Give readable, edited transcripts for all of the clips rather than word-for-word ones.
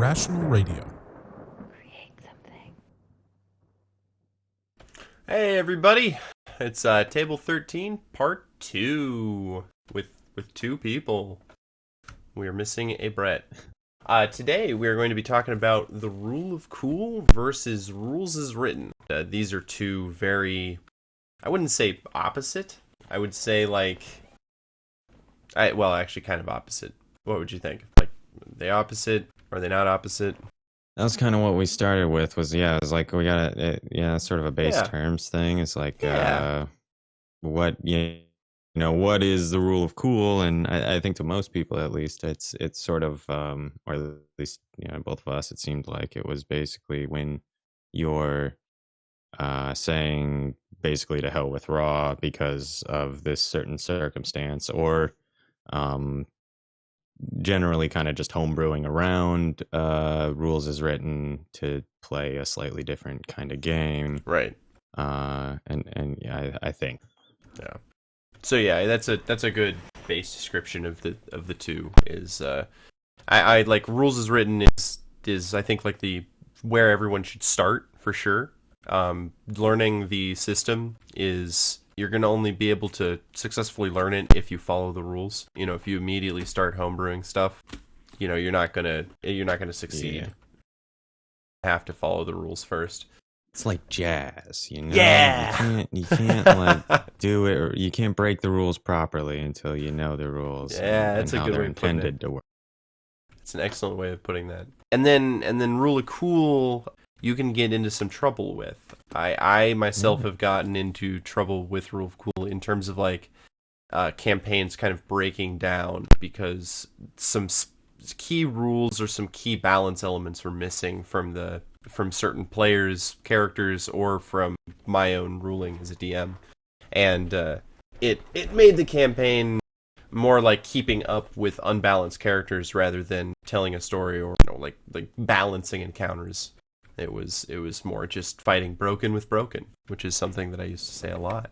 Irrational Radio. Create something. Hey everybody, it's Table 13, Part 2, with two people. We are missing a Brett. Today we are going to be talking about the rule of cool versus rules as written. These are two very, I wouldn't say opposite. I would say actually kind of opposite. What would you think? Like, are they opposite? Are they not opposite? That was kind of what we started with. It's like we got sort of a base terms thing. It's like, what what is the rule of cool? And I think to most people, at least, it's sort of, or at least both of us, it seemed like it was basically when you're saying basically to hell with raw because of this certain circumstance, or generally kind of just homebrewing around rules as written to play a slightly different kind of game, right? And yeah, I think, yeah. So yeah, that's a good base description of the two. Is I like rules as written is I think like the where everyone should start for sure. Learning the system is, you're going to only be able to successfully learn it if you follow the rules. If you immediately start homebrewing stuff, you're not going to succeed. Yeah. You have to follow the rules first. It's like jazz, Yeah. You can't like do it, or you can't break the rules properly until you know the rules. Yeah, that's and a how good they're way of putting intended it. to work. It's an excellent way of putting that. And then rule of cool, you can get into some trouble with. I myself have gotten into trouble with rule of cool in terms of like campaigns kind of breaking down because some key rules or some key balance elements were missing from certain players' characters or from my own ruling as a DM, and it made the campaign more like keeping up with unbalanced characters rather than telling a story or like balancing encounters. It was more just fighting broken with broken, which is something that I used to say a lot.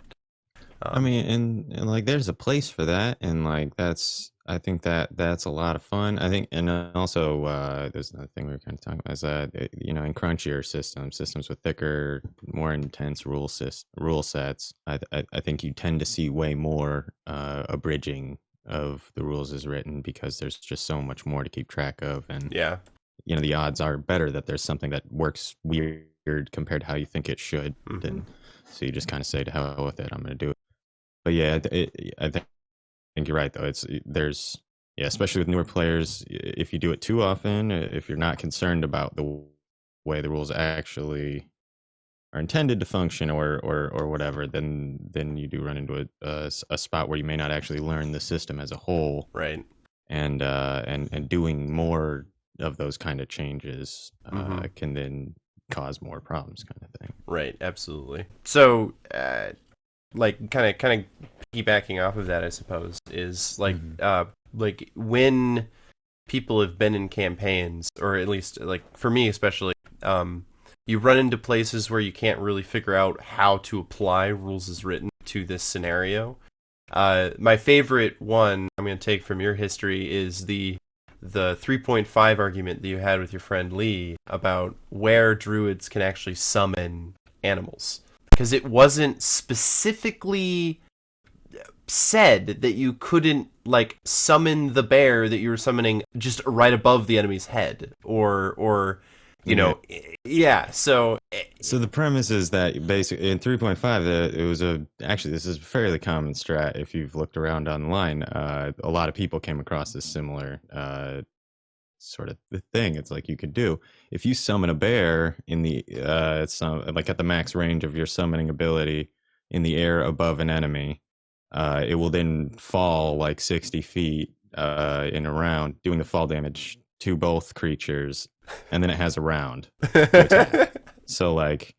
I mean, and like there's a place for that, and like I think that's a lot of fun. I think, and also there's another thing we were kind of talking about is in crunchier systems with thicker, more intense rule sets. I think you tend to see way more abridging of the rules as written because there's just so much more to keep track of, and yeah. The odds are better that there's something that works weird compared to how you think it should. Mm-hmm. And so you just kind of say, to hell with it, I'm going to do it. But yeah, I think you're right, though. Especially with newer players, if you do it too often, if you're not concerned about the way the rules actually are intended to function or whatever, then you do run into a spot where you may not actually learn the system as a whole. Right. And doing more of those kind of changes can then cause more problems, kind of thing. Right, absolutely. So like kind of piggybacking off of that, I suppose, is like like when people have been in campaigns, or at least like for me especially, you run into places where you can't really figure out how to apply rules as written to this scenario. My favorite one I'm going to take from your history is the 3.5 argument that you had with your friend Lee about where druids can actually summon animals. Because it wasn't specifically said that you couldn't like summon the bear that you were summoning just right above the enemy's head, or yeah. So the premise is that basically in 3.5, it was actually this is a fairly common strat. If you've looked around online, a lot of people came across this similar sort of thing. It's like you could do if you summon a bear in the like at the max range of your summoning ability in the air above an enemy, it will then fall like 60 feet in a round, doing the fall damage to both creatures, and then it has a round to attack. So like,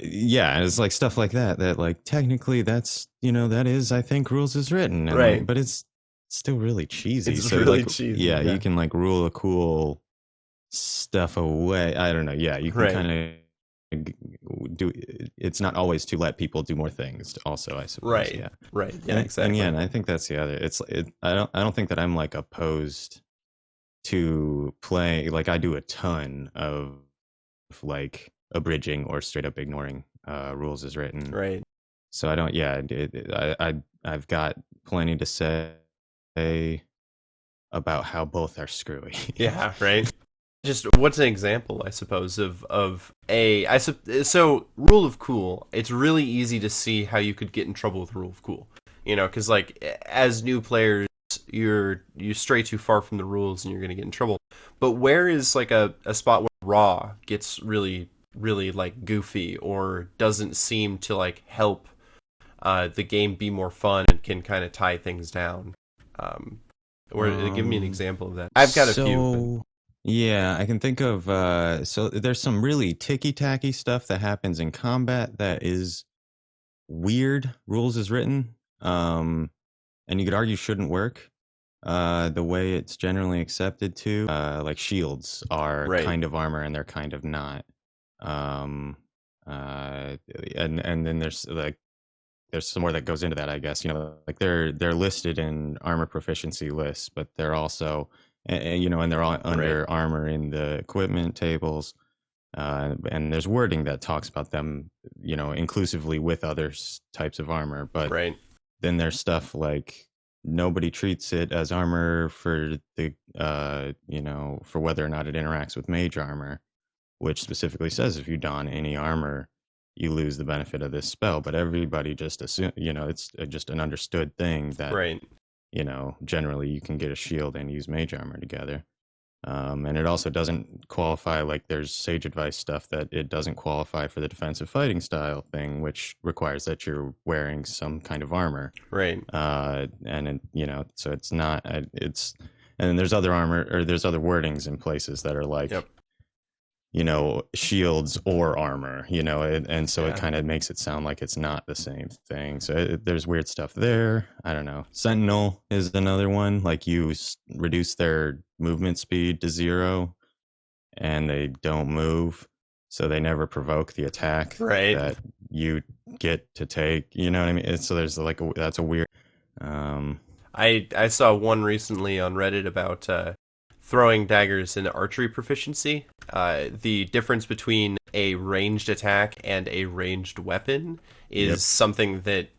yeah, it's like stuff like that like technically that's that is, I think, rules as written, and right, but it's still really cheesy. It's so really like, cheesy. Yeah, you can like rule a cool stuff away. I don't know. Yeah, you can kind of do. It's not always to let people do more things. Also, I suppose. Right. Yeah. Right. Yeah. Exactly. And yeah, and I think that's the other. I don't think that I'm like opposed to play, like I do a ton of like abridging or straight up ignoring rules as written. Right. So I don't. Yeah, I've got plenty to say about how both are screwy. Yeah. Right. Just what's an example, I suppose, of so rule of cool. It's really easy to see how you could get in trouble with rule of cool. You know, because like as new players, you stray too far from the rules and you're gonna get in trouble. But where is like a spot where raw gets really really like goofy or doesn't seem to like help the game be more fun and can kind of tie things down? Or give me an example of that. I've got a few. Yeah, I can think of so there's some really ticky-tacky stuff that happens in combat that is weird, rules is written. And you could argue shouldn't work the way it's generally accepted to. Like shields are kind of armor and they're kind of not. And then there's like there's some more that goes into that, I guess. You know, like they're listed in armor proficiency lists, but they're also you know, and they're all under armor in the equipment tables. And there's wording that talks about them, you know, inclusively with other types of armor. But then there's stuff like nobody treats it as armor for the, you know, for whether or not it interacts with mage armor, which specifically says if you don any armor, you lose the benefit of this spell. But everybody just assume, you know, it's just an understood thing that, you know, generally you can get a shield and use mage armor together. And it also doesn't qualify, like there's sage advice stuff that it doesn't qualify for the defensive fighting style thing, which requires that you're wearing some kind of armor. And, it, you know, so it's not, it's, and then there's other armor or there's other wordings in places that are like, you know, shields or armor, you know, and so it kind of makes it sound like it's not the same thing. So there's weird stuff there. I don't know. Sentinel is another one. Like you reduce their movement speed to 0 and they don't move. So they never provoke the attack that you get to take, you know what I mean? So there's like, that's a weird, I saw one recently on Reddit about, throwing daggers in archery proficiency. The difference between a ranged attack and a ranged weapon is something that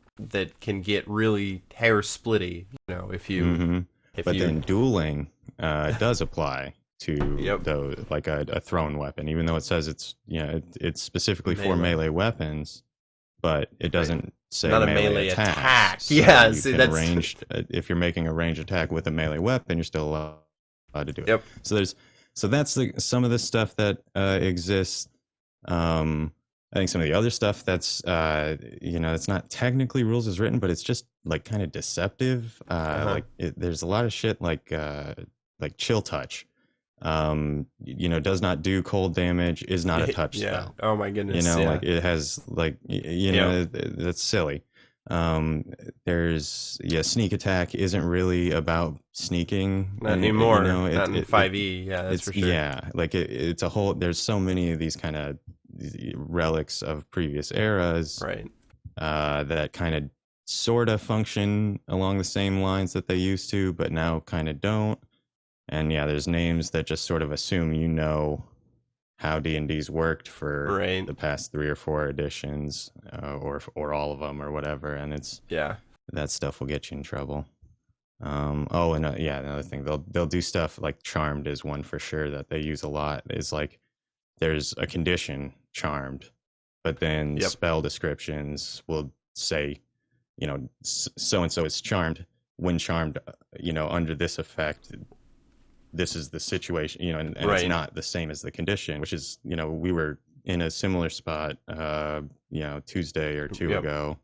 can get really hair splitty. You know, if you. But then dueling does apply to those, like a thrown weapon, even though it says it's it's specifically for melee weapons, but it doesn't say not melee a melee attack. So yeah, see, that's ranged. If you're making a ranged attack with a melee weapon, you're still allowed to do it. So that's some of the stuff that exists. I think some of the other stuff that's you know, it's not technically rules as written, but it's just like kind of deceptive. Like there's a lot of shit like chill touch. You know, does not do cold damage, is not a touch spell. Oh my goodness. You know, like it has like you know, that's silly. There's sneak attack isn't really about sneaking not anymore. You know, not in 5e. That's for sure. Yeah, like it's a whole. There's so many of these kind of relics of previous eras, that kind of sort of function along the same lines that they used to, but now kind of don't. And there's names that just sort of assume you know how D&D's worked for the past 3 or 4 editions, or all of them or whatever, and it's that stuff will get you in trouble. Another thing, they'll do stuff like charmed is one for sure that they use a lot. Is like there's a condition charmed, but then spell descriptions will say, you know, so and so is charmed. When charmed, you know, under this effect, this is the situation, you know, and it's not the same as the condition, which is, you know, we were in a similar spot, you know, Tuesday or 2 ago,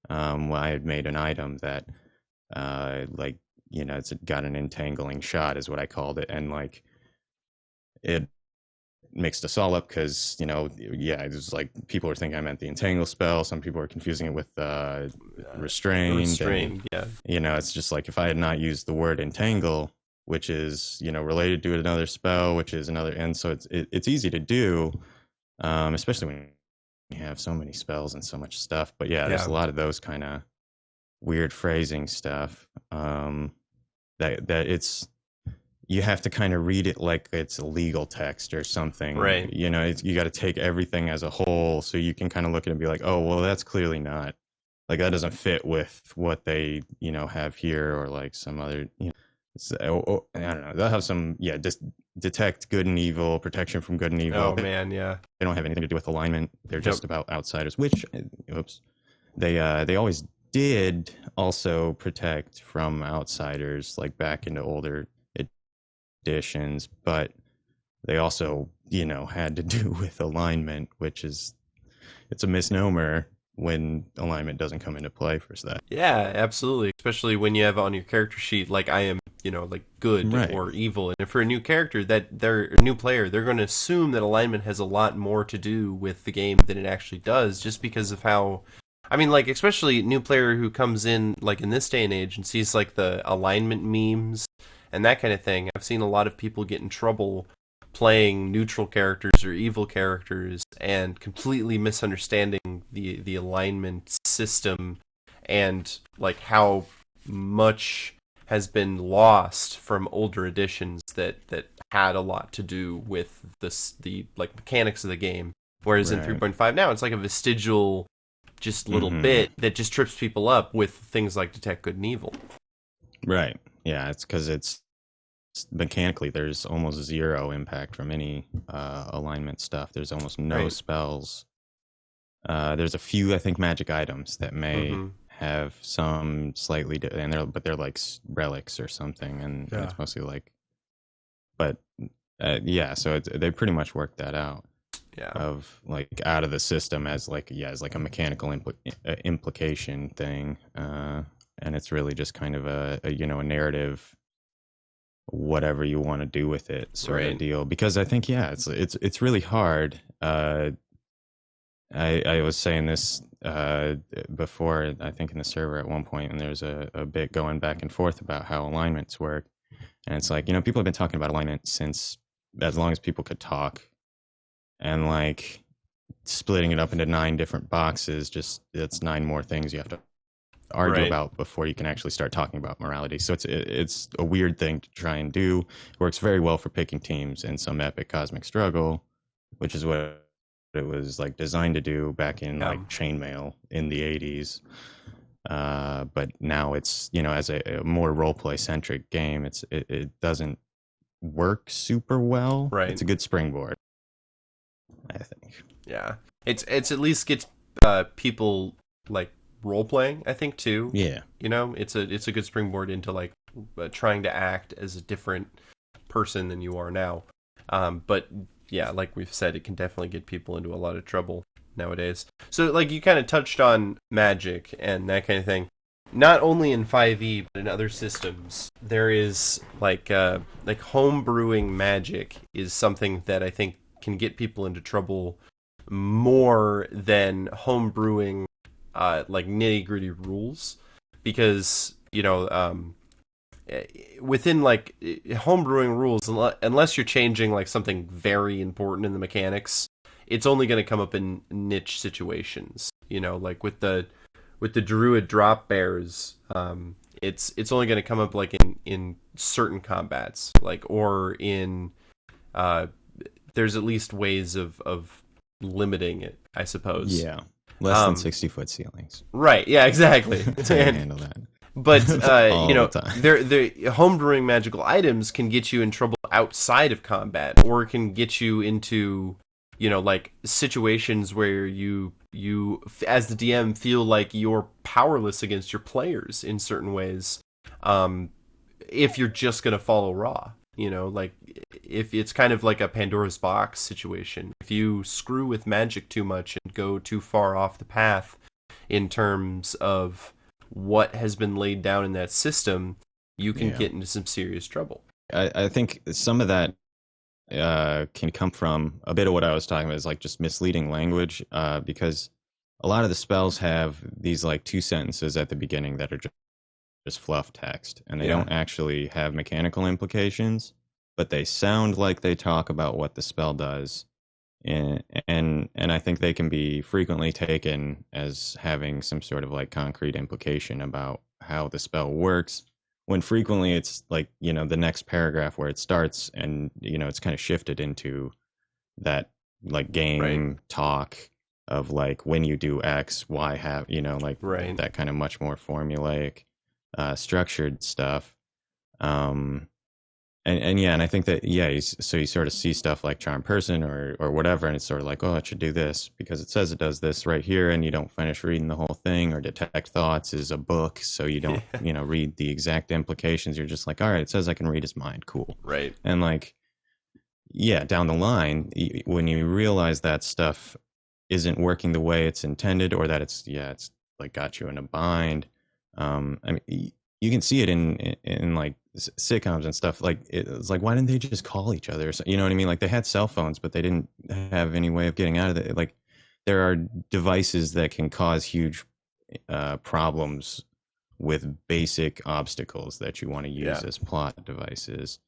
where I had made an item that, like, you know, it's got an entangling shot is what I called it. And like, it mixed us all up because, you know, it was like people were thinking I meant the entangle spell. Some people were confusing it with restrained. And, you know, it's just like if I had not used the word entangle, which is, you know, related to another spell, which is another, and so it's easy to do, especially when you have so many spells and so much stuff. But there's a lot of those kind of weird phrasing stuff, that it's, you have to kind of read it like it's a legal text or something. Right. You know, you got to take everything as a whole, so you can kind of look at it and be like, oh, well, that's clearly not, like, that doesn't fit with what they, you know, have here, or like some other, you know, I don't know. They'll have some, yeah, just detect good and evil, protection from good and evil. Oh man, yeah. They don't have anything to do with alignment. They're Yep. just about outsiders, which, oops, they always did also protect from outsiders, like back into older editions, but they also, you know, had to do with alignment, which is, it's a misnomer when alignment doesn't come into play for that. Yeah, absolutely. Especially when you have on your character sheet, like, I am, you know, like good Right. or evil. And for a new character, that they're a new player, they're going to assume that alignment has a lot more to do with the game than it actually does, just because of how, I mean, like, especially a new player who comes in, like, in this day and age and sees, like, the alignment memes and that kind of thing. I've seen a lot of people get in trouble playing neutral characters or evil characters and completely misunderstanding the alignment system, and like how much has been lost from older editions that had a lot to do with the like mechanics of the game, whereas in Right. 3.5 now it's like a vestigial just little Mhm. bit that just trips people up with things like detect good and evil. Right. Yeah, it's because it's mechanically there's almost zero impact from any alignment stuff. There's almost no Right. spells. There's a few, I think, magic items that may Mhm. have some slightly, but they're like relics or something, and Yeah. it's mostly like, but yeah, so they pretty much worked that out Yeah. of like out of the system as like, yeah, as like a mechanical implication thing, and it's really just kind of a you know, a narrative, whatever you want to do with it sort Right. of deal. Because I think, yeah, it's really hard. I was saying this before, I think in the server at one point, and there's a bit going back and forth about how alignments work. And it's like, you know, people have been talking about alignment since as long as people could talk. And like splitting it up into 9 different boxes, just it's 9 more things you have to argue Right. about before you can actually start talking about morality. So it's a weird thing to try and do. It works very well for picking teams in some epic cosmic struggle, which is what it was like designed to do back in Yeah. like chainmail in the 80s. But now it's, you know, as a more role play centric game, it doesn't work super well. Right. It's a good springboard, I think. Yeah, it's at least gets people like role playing, I think, too. Yeah. You know, it's a good springboard into like trying to act as a different person than you are now. But yeah, like we've said, it can definitely get people into a lot of trouble nowadays. So like you kind of touched on magic and that kind of thing. Not only in 5e but in other systems, there is like home brewing magic is something that I think can get people into trouble more than home brewing like nitty gritty rules, because you know within like homebrewing rules, unless you're changing like something very important in the mechanics, it's only going to come up in niche situations. You know, like with the druid drop bears, it's only going to come up like in certain combats, like, or in there's at least ways of limiting it, I suppose. Yeah. Less than 60-foot ceilings. Right. Yeah. Exactly. Can't handle that. But All you know, the time. the homebrewing magical items can get you in trouble outside of combat, or can get you into, you know, like situations where you as the DM feel like you're powerless against your players in certain ways. If you're just gonna follow raw, you know, like if it's kind of like a Pandora's box situation. If you screw with magic too much and go too far off the path in terms of what has been laid down in that system, you can Yeah. get into some serious trouble. I think some of that can come from a bit of what I was talking about, is like just misleading language, because a lot of the spells have these like 2 sentences at the beginning that are just fluff text, and they Yeah. don't actually have mechanical implications, but they sound like they talk about what the spell does. And I think they can be frequently taken as having some sort of like concrete implication about how the spell works, when frequently it's like, the next paragraph where it starts, and it's kind of shifted into that like game talk of like, when you do X, Y have, like that kind of much more formulaic, structured stuff. And I think that, so you sort of see stuff like charm person or whatever, and it's sort of like, oh, it should do this because it says it does this right here, and you don't finish reading the whole thing. Or detect thoughts is a book, so you don't read the exact implications. You're just like, all right, it says I can read his mind, cool. Right. And like, down the line, when you realize that stuff isn't working the way it's intended, or that it's like got you in a bind. I mean, you can see it in like sitcoms and stuff. Like, it's like, why didn't they just call each other? You know what I mean? Like, they had cell phones, but they didn't have any way of getting out of it. Like, there are devices that can cause huge problems with basic obstacles that you want to use as plot devices.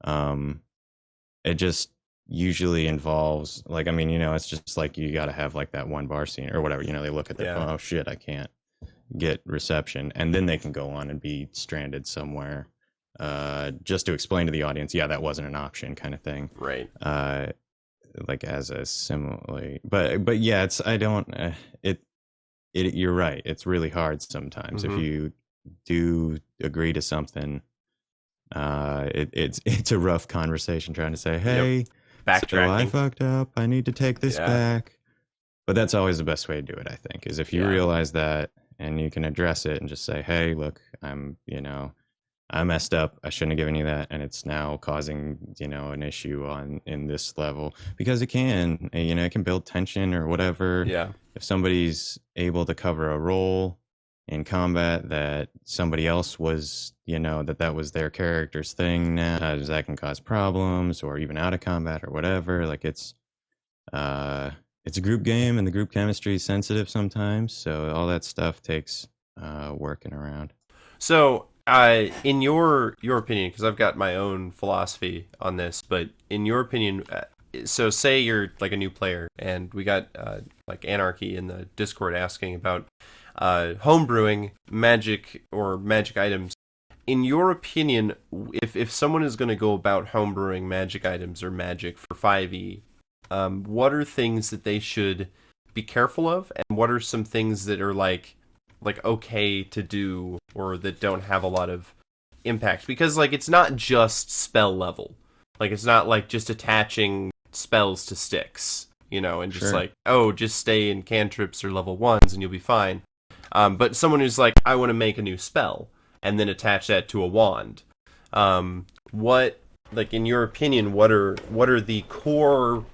It just usually involves, like, I mean, it's just like, you got to have like that one bar scene or whatever. They look at their phone, oh shit, I can't get reception, and then they can go on and be stranded somewhere, just to explain to the audience, that wasn't an option, kind of thing. Right. Like, as a simile, but it's, I don't, you're right. It's really hard sometimes. If you do agree to something, it's a rough conversation trying to say, hey, backtracking. So I fucked up, I need to take this back. But that's always the best way to do it, I think, is if you realize that, and you can address it and just say, hey, look, I messed up, I shouldn't have given you that, and it's now causing, an issue in this level, because it can, it can build tension or whatever. If somebody's able to cover a role in combat that somebody else was, that was their character's thing, now that can cause problems, or even out of combat or whatever. Like, it's a group game, and the group chemistry is sensitive sometimes, so all that stuff takes working around. So, in your opinion, because I've got my own philosophy on this, but in your opinion, so say you're like a new player, and we got like Anarchy in the Discord asking about homebrewing magic or magic items. In your opinion, if someone is going to go about homebrewing magic items or magic for 5e, what are things that they should be careful of, and what are some things that are like okay to do, or that don't have a lot of impact? Because like, it's not just spell level. Like, it's not like just attaching spells to sticks, and just like, oh, just stay in cantrips or level 1s and you'll be fine. But someone who's like, I want to make a new spell and then attach that to a wand. What, like, in your opinion, what are the core,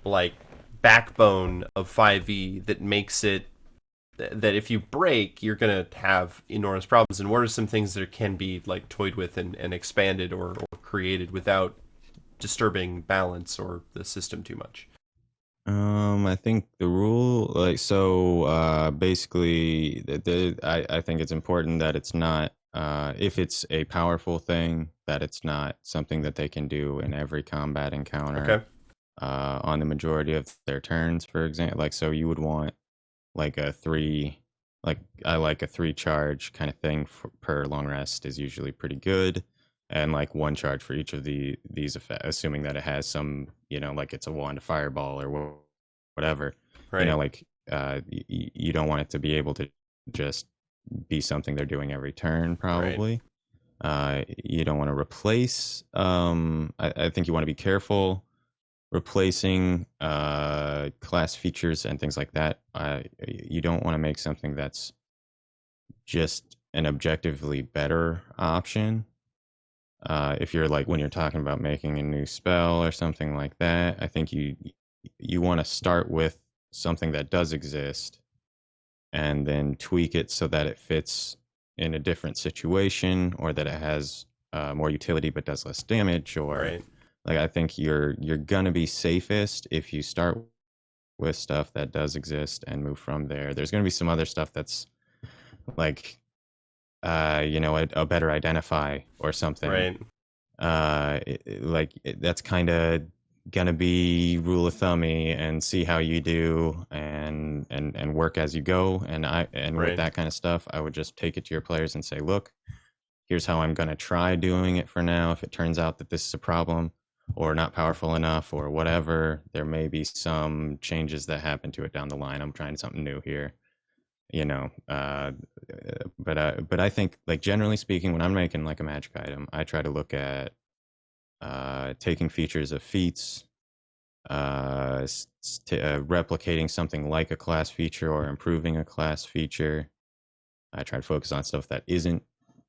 like, backbone of 5e that makes it that if you break, you're going to have enormous problems? And what are some things that can be like toyed with and expanded or created without disturbing balance or the system too much? I think the rule, like, so basically, I think it's important that it's not, if it's a powerful thing, that it's not something that they can do in every combat encounter. On the majority of their turns, for example. Like, so you would want like a 3, like, I like a 3 charge kind of thing per long rest is usually pretty good, and like 1 charge for each of these effects, assuming that it has some, like it's a wand, a fireball, or whatever. Right. Like, you don't want it to be able to just be something they're doing every turn, probably. You don't want to replace. I think you want to be careful replacing class features and things like that. You don't want to make something that's just an objectively better option. If you're like, when you're talking about making a new spell or something like that, I think you want to start with something that does exist and then tweak it so that it fits in a different situation, or that it has more utility but does less damage, or like, I think you're gonna be safest if you start with stuff that does exist and move from there. There's gonna be some other stuff that's like, a better identify or something. That's kind of gonna be rule of thummy, and see how you do, and work as you go. And with that kind of stuff, I would just take it to your players and say, look, here's how I'm going to try doing it for now. If it turns out that this is a problem or not powerful enough or whatever, there may be some changes that happen to it down the line. I'm trying something new here, you know. But I think, like, generally speaking, when I'm making like a magic item, I try to look at taking features of feats, replicating something like a class feature or improving a class feature. I try to focus on stuff that isn't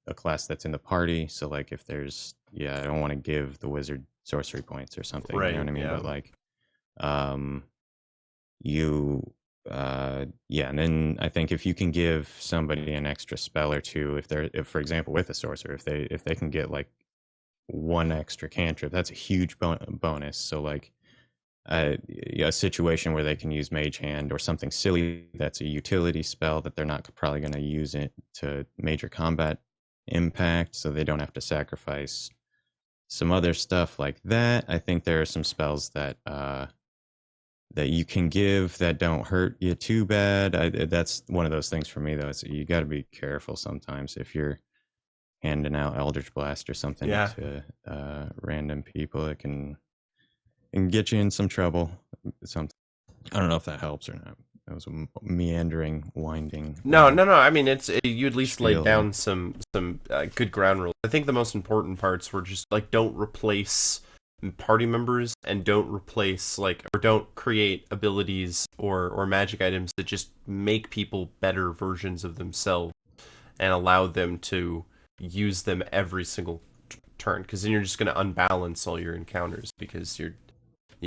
a class that's in the party. So, like, if there's, I don't want to give the wizard sorcery points or something. Right, You know what I mean? yeah. But like, and then I think if you can give somebody an extra spell or two, if for example with a sorcerer, if they can get like one extra cantrip, that's a huge bonus. So like a situation where they can use Mage Hand or something silly that's a utility spell that they're not probably going to use it to major combat impact, so they don't have to sacrifice some other stuff like that. I think there are some spells that that you can give that don't hurt you too bad. That's one of those things for me, though. You got to be careful sometimes if you're handing out Eldritch Blast or something to random people. It can get you in some trouble. I don't know if that helps or not. That was a meandering, winding. No. I mean, you at least laid down some good ground rules. I think the most important parts were just like, don't replace party members and don't create abilities or magic items that just make people better versions of themselves and allow them to use them every single turn, because then you're just going to unbalance all your encounters because you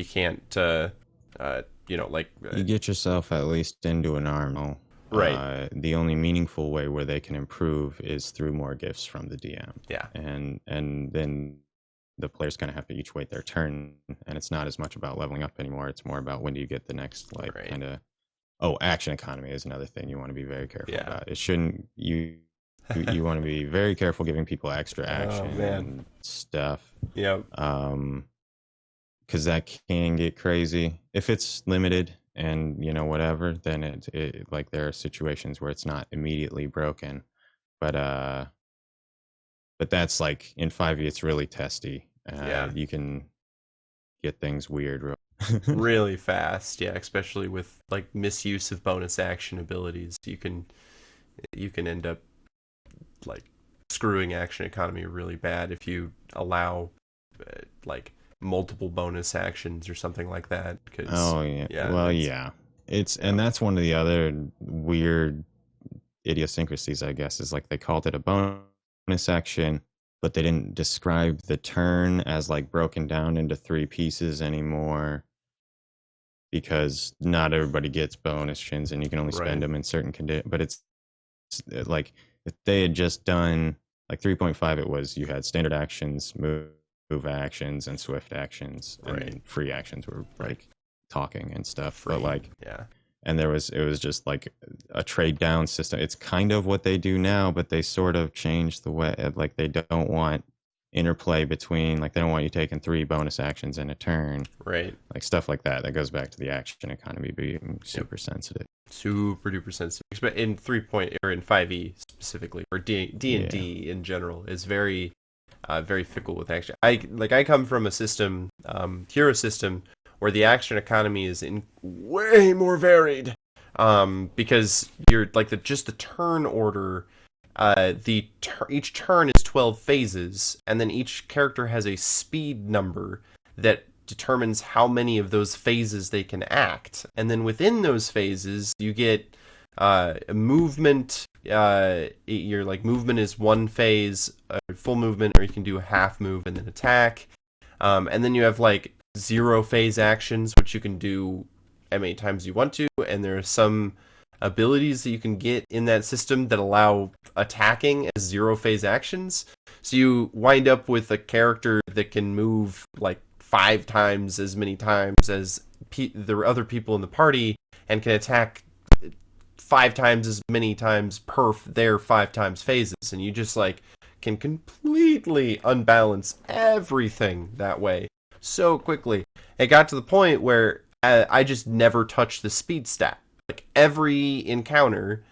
can't you get yourself at least into an armor. Right. The only meaningful way where they can improve is through more gifts from the DM. Yeah. And then the player's going to have to each wait their turn, and it's not as much about leveling up anymore. It's more about when do you get the next kind of. Oh, action economy is another thing you want to be very careful about. It shouldn't you want to be very careful giving people extra action and stuff. Yeah. Because that can get crazy if it's limited and whatever. Then it like there are situations where it's not immediately broken, but that's like in 5e it's really testy. You can get things weird really fast. Yeah, especially with like misuse of bonus action abilities. You can end up like screwing action economy really bad if you allow like multiple bonus actions or something like that. And that's one of the other weird idiosyncrasies, I guess, is like they called it a bonus action, but they didn't describe the turn as like broken down into 3 pieces anymore, because not everybody gets bonus actions and you can only spend them in certain conditions. But it's like if they had just done like 3.5, it was you had standard actions, move actions, and swift actions, and then free actions were like talking and stuff. But like and it was just like a trade down system. It's kind of what they do now, but they sort of changed the way, like they don't want interplay between, like they don't want you taking 3 bonus actions in a turn, right? Like stuff like that goes back to the action economy being super sensitive, super duper sensitive. But in 3. Or in 5e specifically, or D&D in general is very very fickle with action. I come from a system, hero system, where the action economy is in way more varied, because you're like just the turn order. Each turn is 12 phases, and then each character has a speed number that determines how many of those phases they can act. And then within those phases, you get movement. Your like movement is 1 phase, full movement, or you can do a half move and then attack. And then you have like 0 phase actions, which you can do as many times as you want to, and there are some abilities that you can get in that system that allow attacking as 0 phase actions. So you wind up with a character that can move like 5 times as many times as the other people in the party, and can attack 5 times as many times per their 5 times phases, and you just like can completely unbalance everything that way so quickly. It got to the point where I just never touched the speed stat. Like every encounter,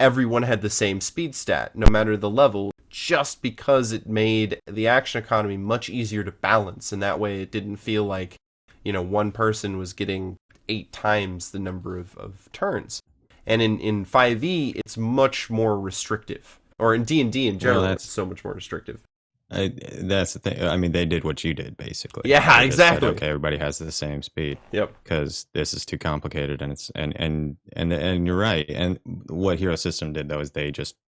everyone had the same speed stat, no matter the level. just because it made the action economy much easier to balance, and that way it didn't feel like, one person was getting 8 times the number of turns. And in 5e, it's much more restrictive. Or in D&D in general, it's so much more restrictive. That's the thing. I mean, they did what you did, basically. Yeah, they exactly. Said, okay, everybody has the same speed. Yep. Because this is too complicated, and and you're right. And what Hero System did though is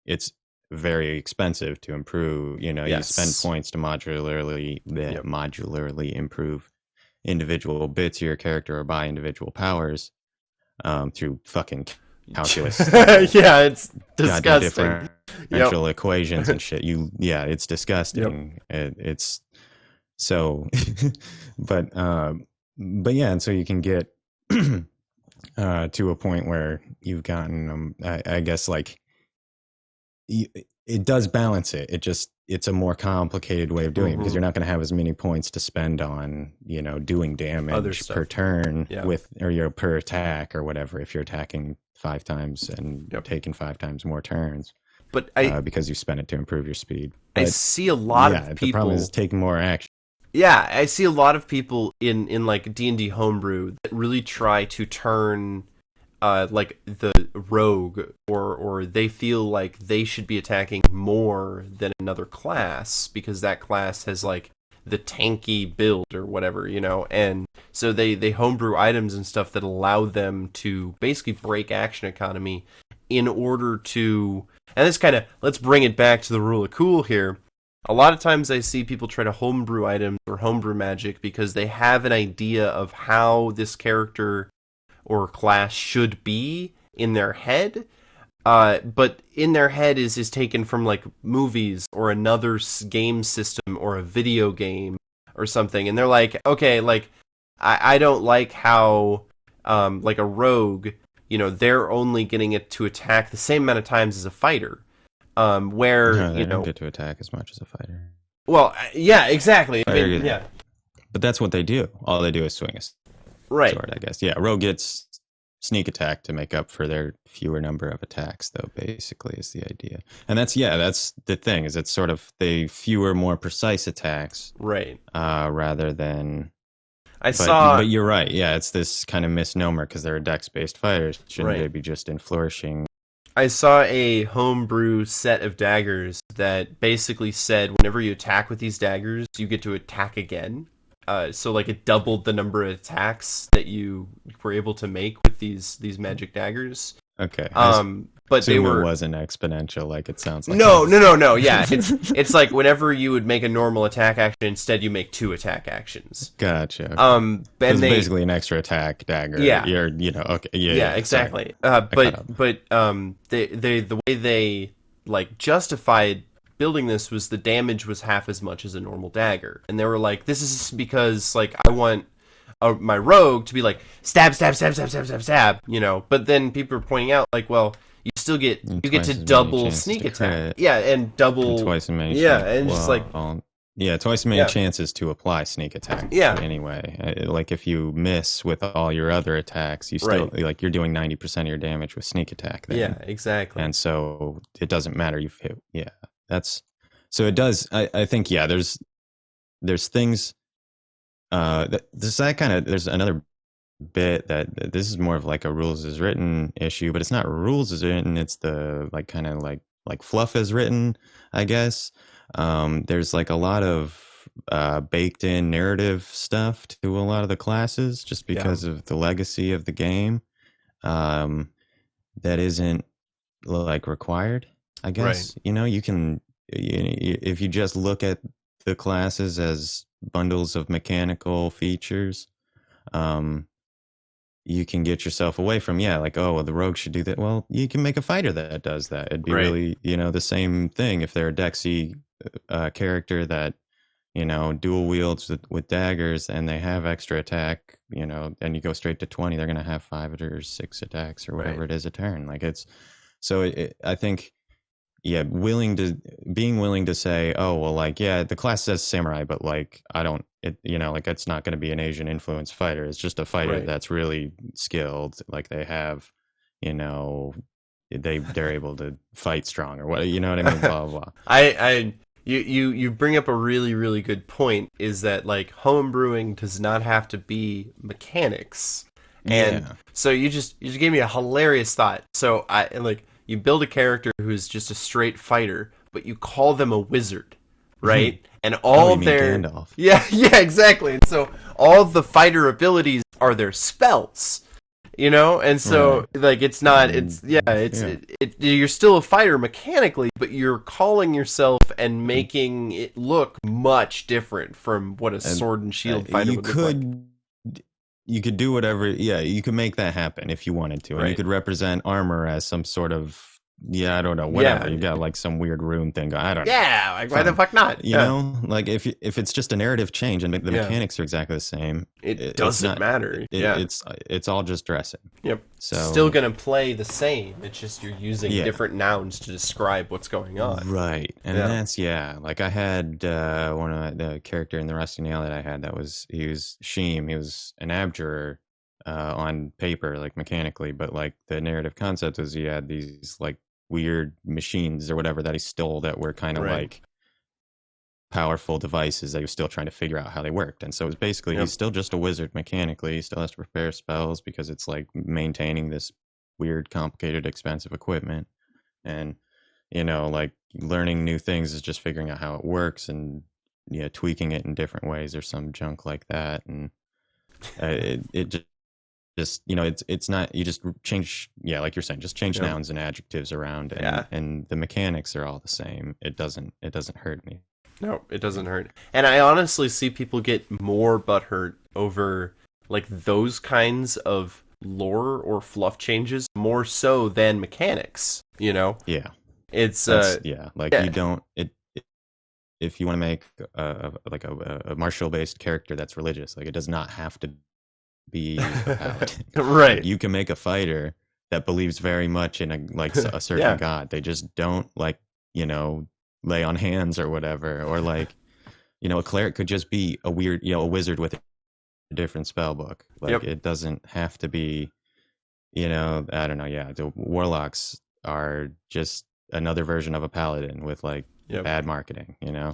it's very expensive to improve. You spend points to modularly improve individual bits of your character or buy individual powers through fucking calculus. Yeah, it's disgusting. Differential equations and shit. It's disgusting. Yep. It's so, but yeah, and so you can get to a point where you've gotten I guess like it does balance it. It's a more complicated way of doing it because you're not going to have as many points to spend on doing damage per turn or your per attack or whatever if you're attacking 5 times and taking 5 times more turns. But because you spend it to improve your speed. But I see a lot of people. The problem is taking more action. Yeah, I see a lot of people in like D&D homebrew that really try to turn like the rogue or they feel like they should be attacking more than another class because that class has like the tanky build or whatever, and so they homebrew items and stuff that allow them to basically break action economy in order to, and this kind of, let's bring it back to the rule of cool here. A lot of times I see people try to homebrew items or homebrew magic because they have an idea of how this character or class should be in their head, but in their head is taken from like movies or another game system or a video game or something, and they're like, okay, like I don't like how like a rogue, they're only getting it to attack the same amount of times as a fighter. Where they don't get to attack as much as a fighter. Well, yeah, exactly. Yeah, but that's what they do. All they do is swing a sword, I guess. Yeah, rogue gets sneak attack to make up for their fewer number of attacks, though. Basically, is the idea, and that's the thing. Is it's sort of the fewer, more precise attacks, right? Rather than. But you're right. Yeah, it's this kind of misnomer because they're dex-based fighters. Shouldn't they be just in flourishing? I saw a homebrew set of daggers that basically said whenever you attack with these daggers, you get to attack again. So like it doubled the number of attacks that you were able to make with these magic daggers. Okay. But they were it wasn't exponential like it sounds like. No. Yeah, it's like whenever you would make a normal attack action, instead you make 2 attack actions. Gotcha. Okay. And it's basically an extra attack dagger. Yeah. You're okay. Yeah, exactly. But the way they like justified building this was the damage was half as much as a normal dagger, and they were like, this is because like I want my rogue to be like stab, but then people are pointing out like, well, you still get to double sneak attack, and double twice as many, and just like twice as many chances to apply sneak attack. Anyway, like if you miss with all your other attacks, you still like you're doing 90% of your damage with sneak attack. Then. Yeah, exactly. And so it doesn't matter. You've hit. Yeah, that's so it does. I think there's things. There's another bit that this is more of like a rules as written issue, but it's not rules as written. It's the like kind of like fluff as written, I guess. There's like a lot of baked in narrative stuff to a lot of the classes just because of the legacy of the game. That isn't like required, I guess. Right. You can if you just look at the classes as bundles of mechanical features, you can get yourself away from like, oh well, the rogue should do that. Well, you can make a fighter that does that. It'd be really the same thing if they're a Dexy character that dual wields with daggers and they have extra attack, and you go straight to 20, they're gonna have 5 or 6 attacks or whatever it is a turn. Like it's so I think being willing to say, oh well, like the class says samurai, but like I don't, like it's not going to be an Asian influenced fighter. It's just a fighter that's really skilled. Like they have, they're able to fight strong or what, you know what I mean? Blah blah blah. You bring up a really, really good point, is that like homebrewing does not have to be mechanics. And Yeah. so you just gave me a hilarious thought. So you build a character who's just a straight fighter, but you call them a wizard, right? And all you mean their Gandalf. yeah, exactly. And so all the fighter abilities are their spells. You know, and so like it's not, it's you're still a fighter mechanically, but you're calling yourself and making it look much different from what a sword and shield fighter would look like. You could do whatever. Yeah, you could make that happen if you wanted to, and Right. you could represent armor as some sort of I don't know, whatever. Yeah. You got like some weird rune thing going. I don't know. Yeah, like why the fuck not? You know, like if it's just a narrative change and the Yeah. mechanics are exactly the same, it doesn't matter. It's all just dressing. Yep. So Still gonna play the same. It's just you're using Yeah. different nouns to describe what's going on. Right. And Yeah. that's like I had one of the character in the Rusty Nail that I had he was Sheem. He was an abjurer on paper, like mechanically, but like the narrative concept was he had these like weird machines or whatever that he stole that were kind of Right. like powerful devices that he was still trying to figure out how they worked. And so it was basically Yep. he's still just a wizard mechanically. He still has to prepare spells because it's like maintaining this weird, complicated, expensive equipment. And you know, like learning new things is just figuring out how it works and tweaking it in different ways or some junk like that. And it just it's not, you just change, like you're saying, just change Yep. nouns and adjectives around, and Yeah. and the mechanics are all the same. It doesn't hurt me. No, it doesn't hurt. And I honestly see people get more butthurt over like those kinds of lore or fluff changes more so than mechanics, you know? Yeah, It's that's yeah. you don't if you want to make a martial based character that's religious, like it does not have to be a paladin. Right. You can make a fighter that believes very much in a certain Yeah. god. They just don't lay on hands or whatever. Or a cleric could just be a weird, a wizard with a different spell book. Like Yep. it doesn't have to be, I don't know. Yeah, the warlocks are just another version of a paladin with Yep. bad marketing. Yeah.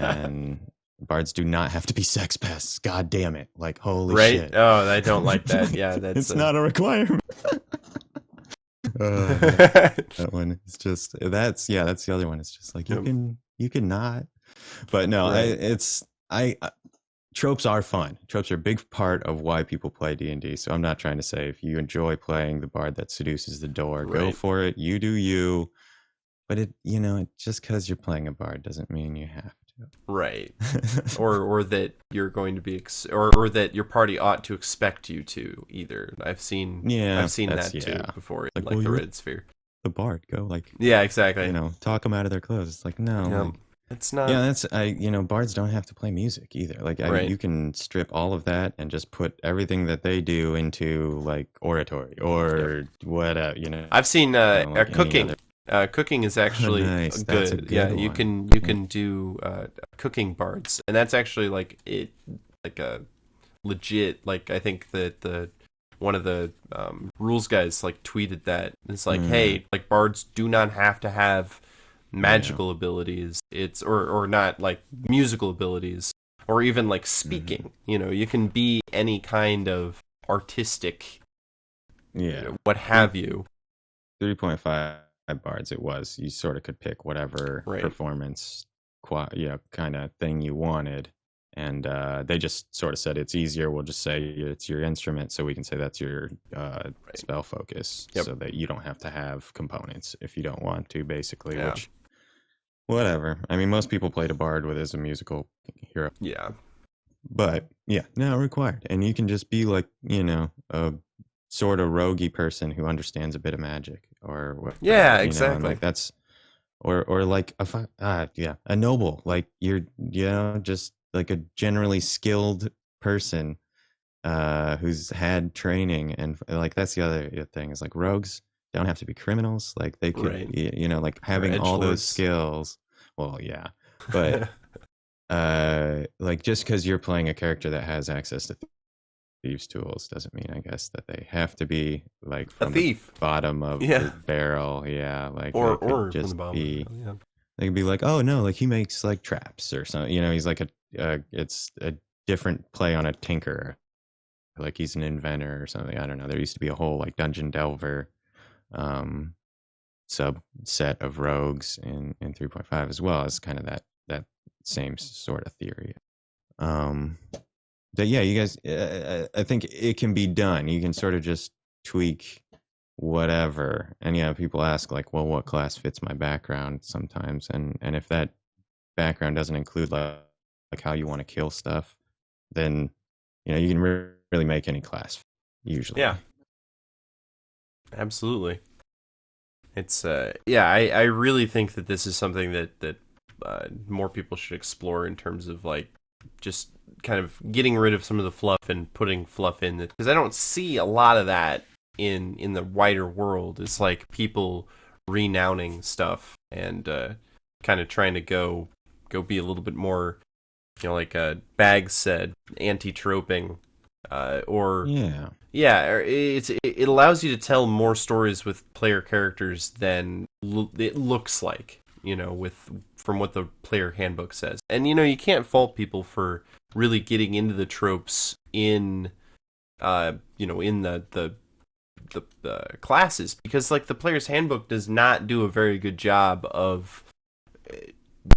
And bards do not have to be sex pests. God damn it! Like holy Right? shit! Oh, I don't like that. Yeah, that's It's not a requirement. That one is just that's the other one. It's just like Yep. you can not, but no, Right. tropes are fun. Tropes are a big part of why people play D&D. So I'm not trying to say if you enjoy playing the bard that seduces the door, go Right. for it. You do you, but just because you're playing a bard doesn't mean you have Right. to. Or that you're going to be or that your party ought to expect you to either. I've seen that too before, Like, like well, the you're Red Sphere. the bard, go Yeah, exactly. talk them out of their clothes. It's like no. Yeah. like, It's not. that's bards don't have to play music either. Like I mean, Right. you can strip all of that and just put everything that they do into like oratory or whatever. I've seen like any cooking. other- Cooking is actually Nice. good. That's a good Yeah, you one. can do cooking bards, and that's actually like a legit. Like I think that one of the rules guys like tweeted that it's like, hey, like bards do not have to have magical abilities. It's or not like musical abilities or even like speaking. You can be any kind of artistic, what have you. 3.5 bards. It was you sort of could pick whatever Right. performance, kind of thing you wanted, and they just sort of said it's easier. We'll just say it's your instrument, so we can say that's your spell focus, Yep. so that you don't have to have components if you don't want to. Basically, Yeah. which whatever. I mean, most people played a bard with as a musical hero. Yeah. But yeah, not required. And you can just be like, a sort of roguey person who understands a bit of magic or what. Yeah, and exactly. like that's, or like a noble, like you're, just like a generally skilled person who's had training. And like, that's the other thing is like rogues don't have to be criminals. Like they could, Right. like having all those edgelords. skills. Well, yeah, but like just because you're playing a character that has access to thieves' tools doesn't mean, I guess, that they have to be like A from the thief. bottom of Yeah. the barrel. Yeah, like Or they could from just the bottom. be. Yeah. They could be like, oh no, like he makes like traps or something. He's like it's a different play on a tinker. Like he's an inventor or something. I don't know. There used to be a whole like dungeon delver subset of rogues in 3.5 as well as kind of that same sort of theory. But yeah, you guys, I think it can be done. You can sort of just tweak whatever. And yeah, people ask like, well, what class fits my background sometimes? And if that background doesn't include like how you want to kill stuff, then you can really make any class usually. Yeah. Absolutely. It's I really think that this is something that more people should explore in terms of like just kind of getting rid of some of the fluff and putting fluff in it, because I don't see a lot of that in the wider world. It's like people renouncing stuff and kind of trying to go be a little bit more, like Bags said, anti-troping, or it allows you to tell more stories with player characters than it looks like, from what the player handbook says. And you can't fault people for really getting into the tropes in in the classes, because like the player's handbook does not do a very good job of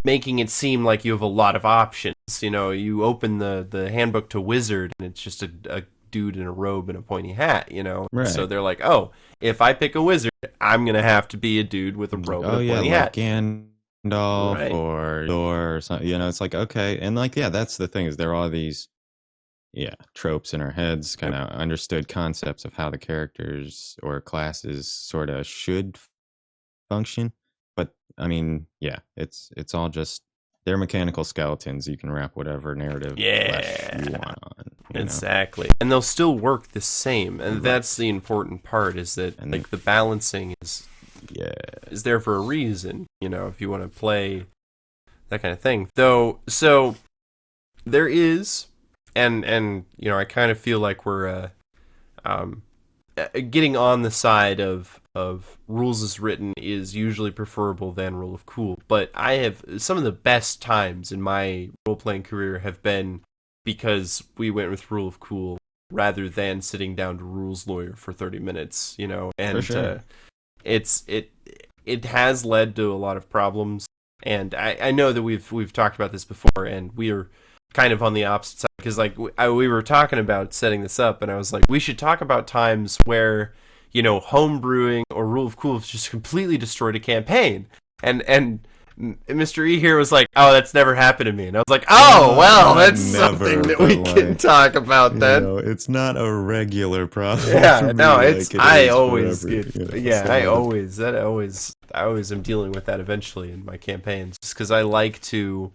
making it seem like you have a lot of options. You open the handbook to wizard and it's just a dude in a robe and a pointy hat, Right. So they're like, oh, if I pick a wizard, I'm gonna have to be a dude with a robe and a pointy hat. Gandalf Right. or Thor or something. It's like, okay. And like, yeah, that's the thing, is there are these tropes in our heads, kind of understood concepts of how the characters or classes sort of should function. But I mean, yeah, it's all just, they're mechanical skeletons. You can wrap whatever narrative flesh you want on. Exactly. And they'll still work the same. And that's the important part, is that like the balancing is there for a reason, if you want to play that kind of thing. So there is, and I kind of feel like we're getting on the side of rules as written is usually preferable than rule of cool. But I have some of the best times in my role-playing career have been because we went with rule of cool rather than sitting down to rules lawyer for 30 minutes, and for sure. It has led to a lot of problems. And I know that we've talked about this before, and we are kind of on the opposite side, because like we were talking about setting this up, and I was like, we should talk about times where home brewing or rule of cool has just completely destroyed a campaign, and Mr. E here was like, oh, that's never happened to me, and I was like, oh, well, that's something that we can talk about then. It's not a regular problem. Yeah, no, it's like I is always forever, get I always am dealing with that eventually in my campaigns, just because I like to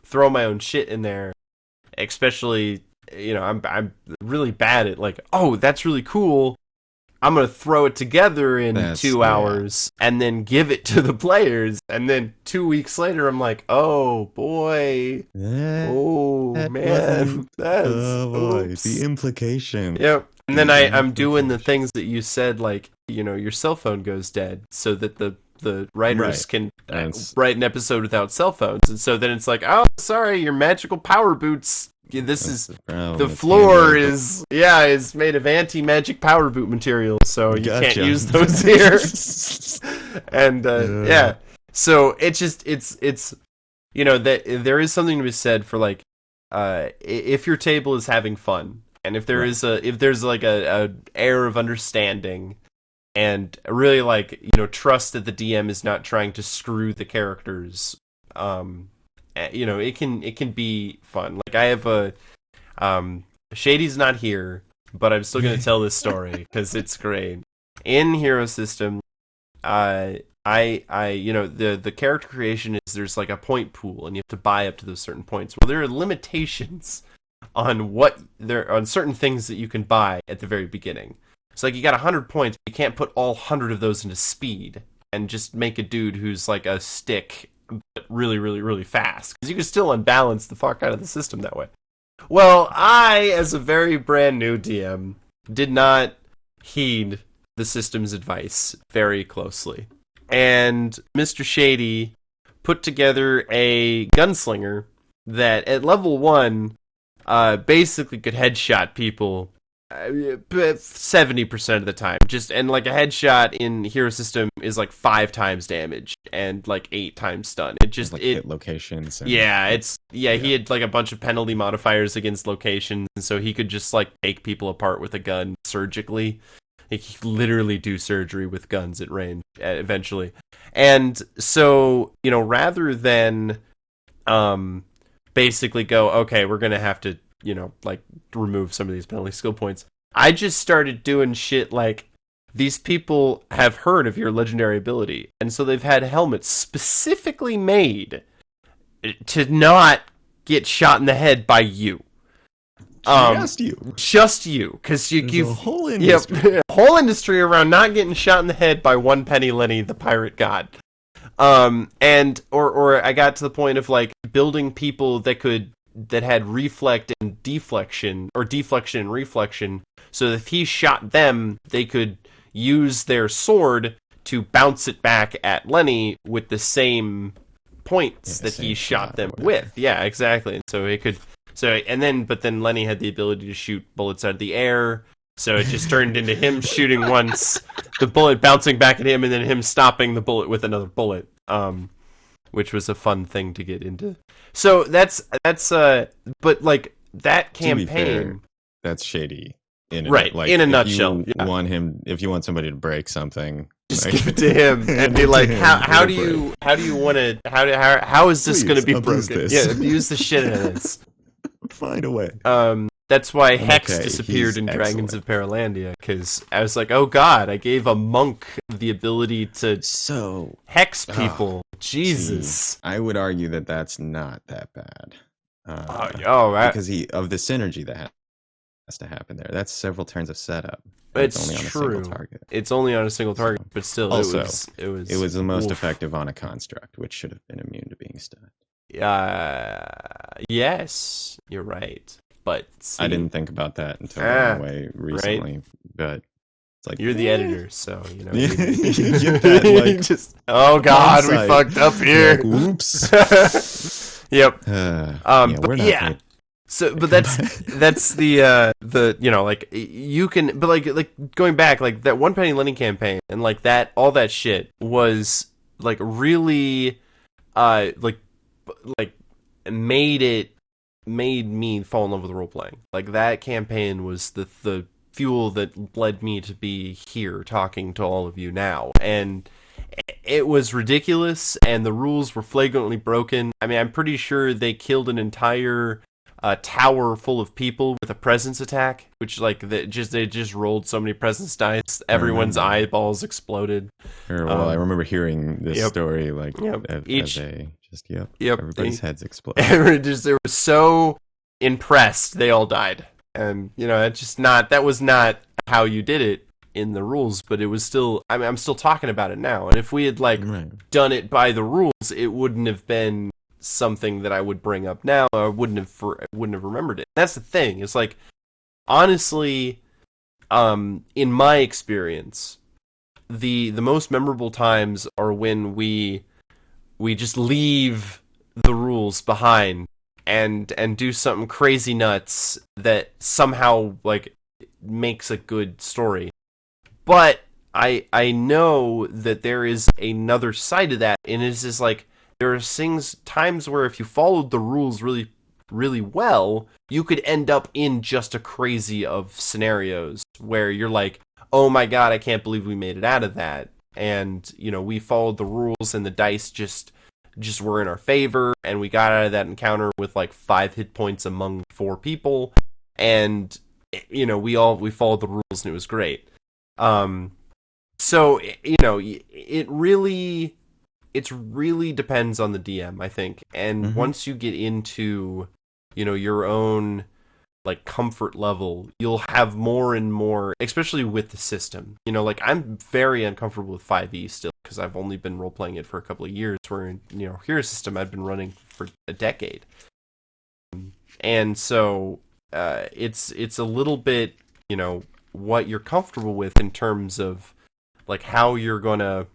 throw my own shit in there. Especially, I'm really bad at like, oh, that's really cool, I'm gonna throw it together in 2 hours and then give it to the players, and then 2 weeks later I'm like, oh boy, man, that's the implication. Yep. And then I'm doing the things that you said, like, your cell phone goes dead so that the writers can write an episode without cell phones. And so then it's like, oh, sorry, your magical power boots. The floor is made of anti-magic power boot material, so you can't use those here. And so it's just it's that there is something to be said for like if your table is having fun, and if there is if there's like a air of understanding, and really like trust that the DM is not trying to screw the characters. It can be fun. Like I have Shady's not here, but I'm still gonna tell this story because it's great. In Hero System, the character creation is there's like a point pool, and you have to buy up to those certain points. Well, there are limitations on on certain things that you can buy at the very beginning. So like you got 100 points, but you can't put all 100 of those into speed and just make a dude who's like a stick, but really, really, really fast. Because you can still unbalance the fuck out of the system that way. Well, I, as a very brand new DM, did not heed the system's advice very closely. And Mr. Shady put together a gunslinger that at level 1 basically could headshot people 70% of the time. And like a headshot in Hero System is like 5 times damage and like 8 times stun. Hit locations. He had like a bunch of penalty modifiers against locations, and so he could just like take people apart with a gun surgically. He could literally do surgery with guns at range eventually. And so, rather than basically go, okay, we're gonna have to, like remove some of these penalty skill points, I just started doing shit like, these people have heard of your legendary ability, and so they've had helmets specifically made to not get shot in the head by you. Just you, because you've a whole industry. Yep, whole industry around not getting shot in the head by one Penny Lenny, the pirate god. Or I got to the point of like building people that had reflect and deflection, or deflection and reflection, so that if he shot them, they could use their sword to bounce it back at Lenny with the same points that he shot them with. Yeah, exactly. And so it could. But then Lenny had the ability to shoot bullets out of the air, so it just turned into him shooting once, the bullet bouncing back at him, and then him stopping the bullet with another bullet, which was a fun thing to get into. So but like that campaign, to be fair, that's Shady, in a nutshell. If you want somebody to break something, just give it to him and be like, how do you want to, how is this going to be broken? Yeah, abuse the shit out of this. Find a way. That's why Hex disappeared in Dragons of Paralandia, because I was like, oh god, I gave a monk the ability to hex people. Jesus. I would argue that that's not that bad. Because of the synergy that has to happen there. That's several turns of setup. It's only on true. a single target. It's only on a single target, but still, also, it was the most effective on a construct, which should have been immune to being stunned. Yes, you're right. But I didn't think about that until I went away recently. Right? But it's like, you're the editor, so you know. You get that, like, oh god, we fucked up here. Like, oops. Yep. We're not. So, but that's the like you can, but like going back, like that one Penny Lenny campaign and like that, all that shit was like really, made me fall in love with role playing. Like that campaign was the fuel that led me to be here talking to all of you now, and it was ridiculous, and the rules were flagrantly broken. I mean, I'm pretty sure they killed an entire tower full of people with a presence attack, which they just rolled so many presence dice, everyone's eyeballs exploded. I remember hearing this story, like everybody's heads exploded. They were so impressed, they all died, and that was not how you did it in the rules, but it was still. I mean, I'm still talking about it now, and if we had done it by the rules, it wouldn't have been something that I would bring up now. I wouldn't have remembered it. That's the thing. It's like, honestly, in my experience, the most memorable times are when we just leave the rules behind and do something crazy nuts that somehow like makes a good story. But I know that there is another side to that, and it's just like, there are times where if you followed the rules really, really well, you could end up in just a crazy of scenarios where you're like, oh my god, I can't believe we made it out of that. And, we followed the rules and the dice just were in our favor, and we got out of that encounter with like 5 hit points among 4 people. And, we followed the rules and it was great. So, it really depends on the DM, I think. And once you get into, your own like comfort level, you'll have more and more, especially with the system. I'm very uncomfortable with 5e still, because I've only been role playing it for a couple of years, where in, Hero System I've been running for a decade. And so it's a little bit, what you're comfortable with in terms of like how you're gonna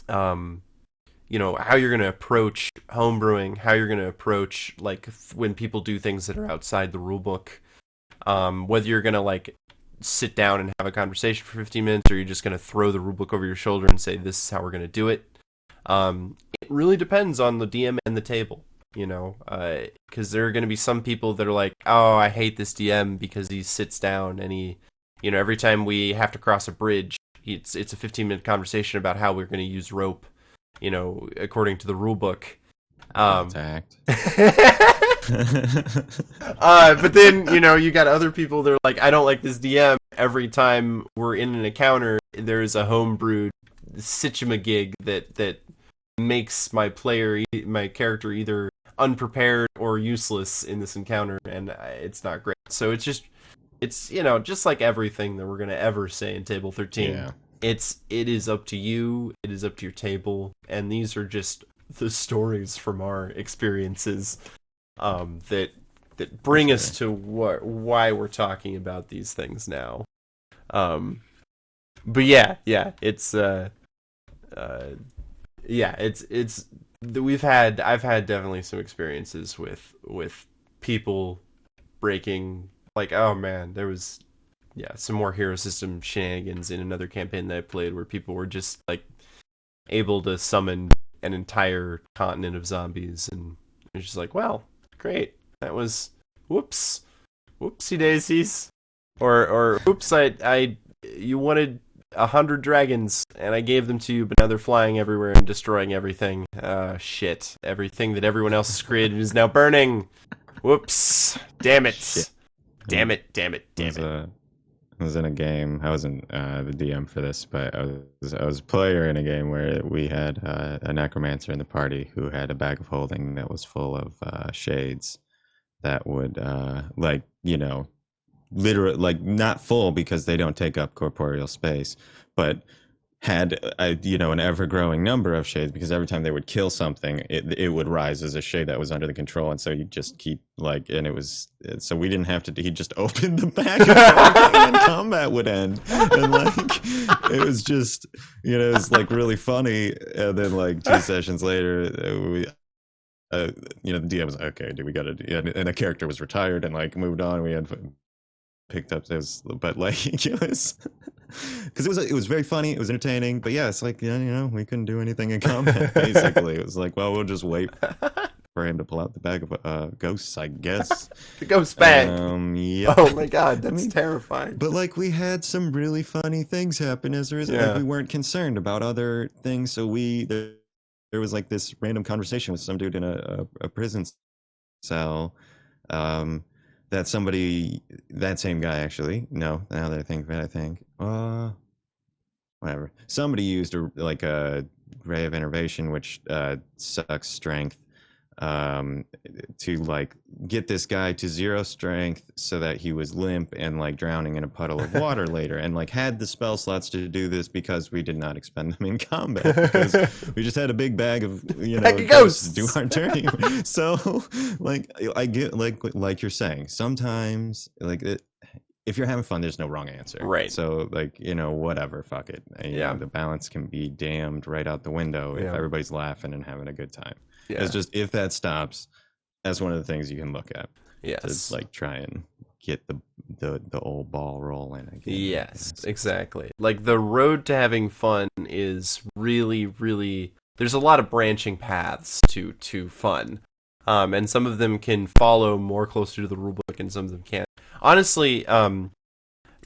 how you're gonna approach homebrewing, how you're gonna approach like when people do things that are outside the rule book, whether you're gonna like sit down and have a conversation for 15 minutes, or you're just gonna throw the rulebook over your shoulder and say this is how we're gonna do it. It really depends on the DM and the table, because there are gonna be some people that are like, oh, I hate this DM because he sits down and he, every time we have to cross a bridge, it's a 15-minute conversation about how we're gonna use rope, according to the rule book. Attacked. But then, you got other people that are like, I don't like this DM. Every time we're in an encounter, there's a homebrewed situmagig that makes my character either unprepared or useless in this encounter, and it's not great. So it's just like everything that we're going to ever say in Table 13. Yeah. It is up to you, it is up to your table, and these are just the stories from our experiences that bring us to why we're talking about these things now. But yeah, it's I've had definitely some experiences with people breaking, like, oh man, there was some more hero system shenanigans in another campaign that I played where people were just like able to summon an entire continent of zombies, and it's just like, well, great, that was whoopsie daisies, or oops, you wanted 100 dragons and I gave them to you, but now they're flying everywhere and destroying everything. Shit, everything that everyone else has created is now burning. Whoops, damn it. Shit. Damn it. I was in a game. I wasn't the DM for this, but I was a player in a game where we had a necromancer in the party who had a bag of holding that was full of shades that would literally, like, not full because they don't take up corporeal space, but had an ever-growing number of shades, because every time they would kill something, it would rise as a shade that was under the control, and so you just keep so we didn't have to. He just opened the bag and combat would end, and it was just it was like really funny. And then like 2 sessions later, the DM was like, okay, dude, we gotta and the character was retired and like moved on. We had picked up those, but like it was because it was very funny, it was entertaining, but yeah, it's like we couldn't do anything in combat. Basically, it was like, well, we'll just wait for him to pull out the bag of ghosts, I guess. The ghost bag. Yeah. Oh my god, that's terrifying. But like we had some really funny things happen as a result. Like we weren't concerned about other things, so there was like this random conversation with some dude in a prison cell. That same guy, actually. No, now that I think of it, whatever. Somebody used a ray of innervation, which sucks strength, to like get this guy to 0 strength so that he was limp and like drowning in a puddle of water later, and like had the spell slots to do this because we did not expend them in combat, because we just had a big bag of ghosts to do our turning. So like I get like you're saying, sometimes if you're having fun, there's no wrong answer, right? So like whatever, fuck it. The balance can be damned right out the window if everybody's laughing and having a good time. It's just, if that stops, that's one of the things you can look at. Yes. To like try and get the old ball rolling again. Yes, exactly. Like the road to having fun is really, really, there's a lot of branching paths to fun. And some of them can follow more closer to the rulebook and some of them can't. Honestly,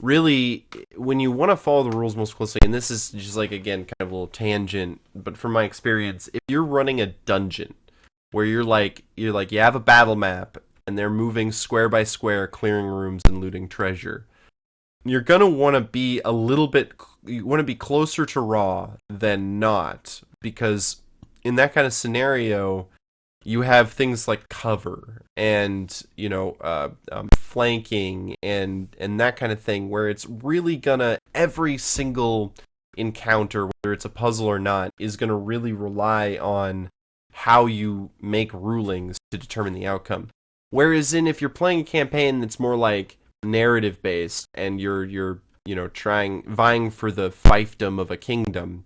really, when you want to follow the rules most closely, and this is just like, again, kind of a little tangent, but from my experience, if you're running a dungeon where you have a battle map and they're moving square by square, clearing rooms and looting treasure, you're gonna want to be you want to be closer to raw than not, because in that kind of scenario, you have things like cover and flanking and that kind of thing, where it's really gonna, every single encounter, whether it's a puzzle or not, is gonna really rely on how you make rulings to determine the outcome. Whereas if you're playing a campaign that's more like narrative based and you're vying for the fiefdom of a kingdom,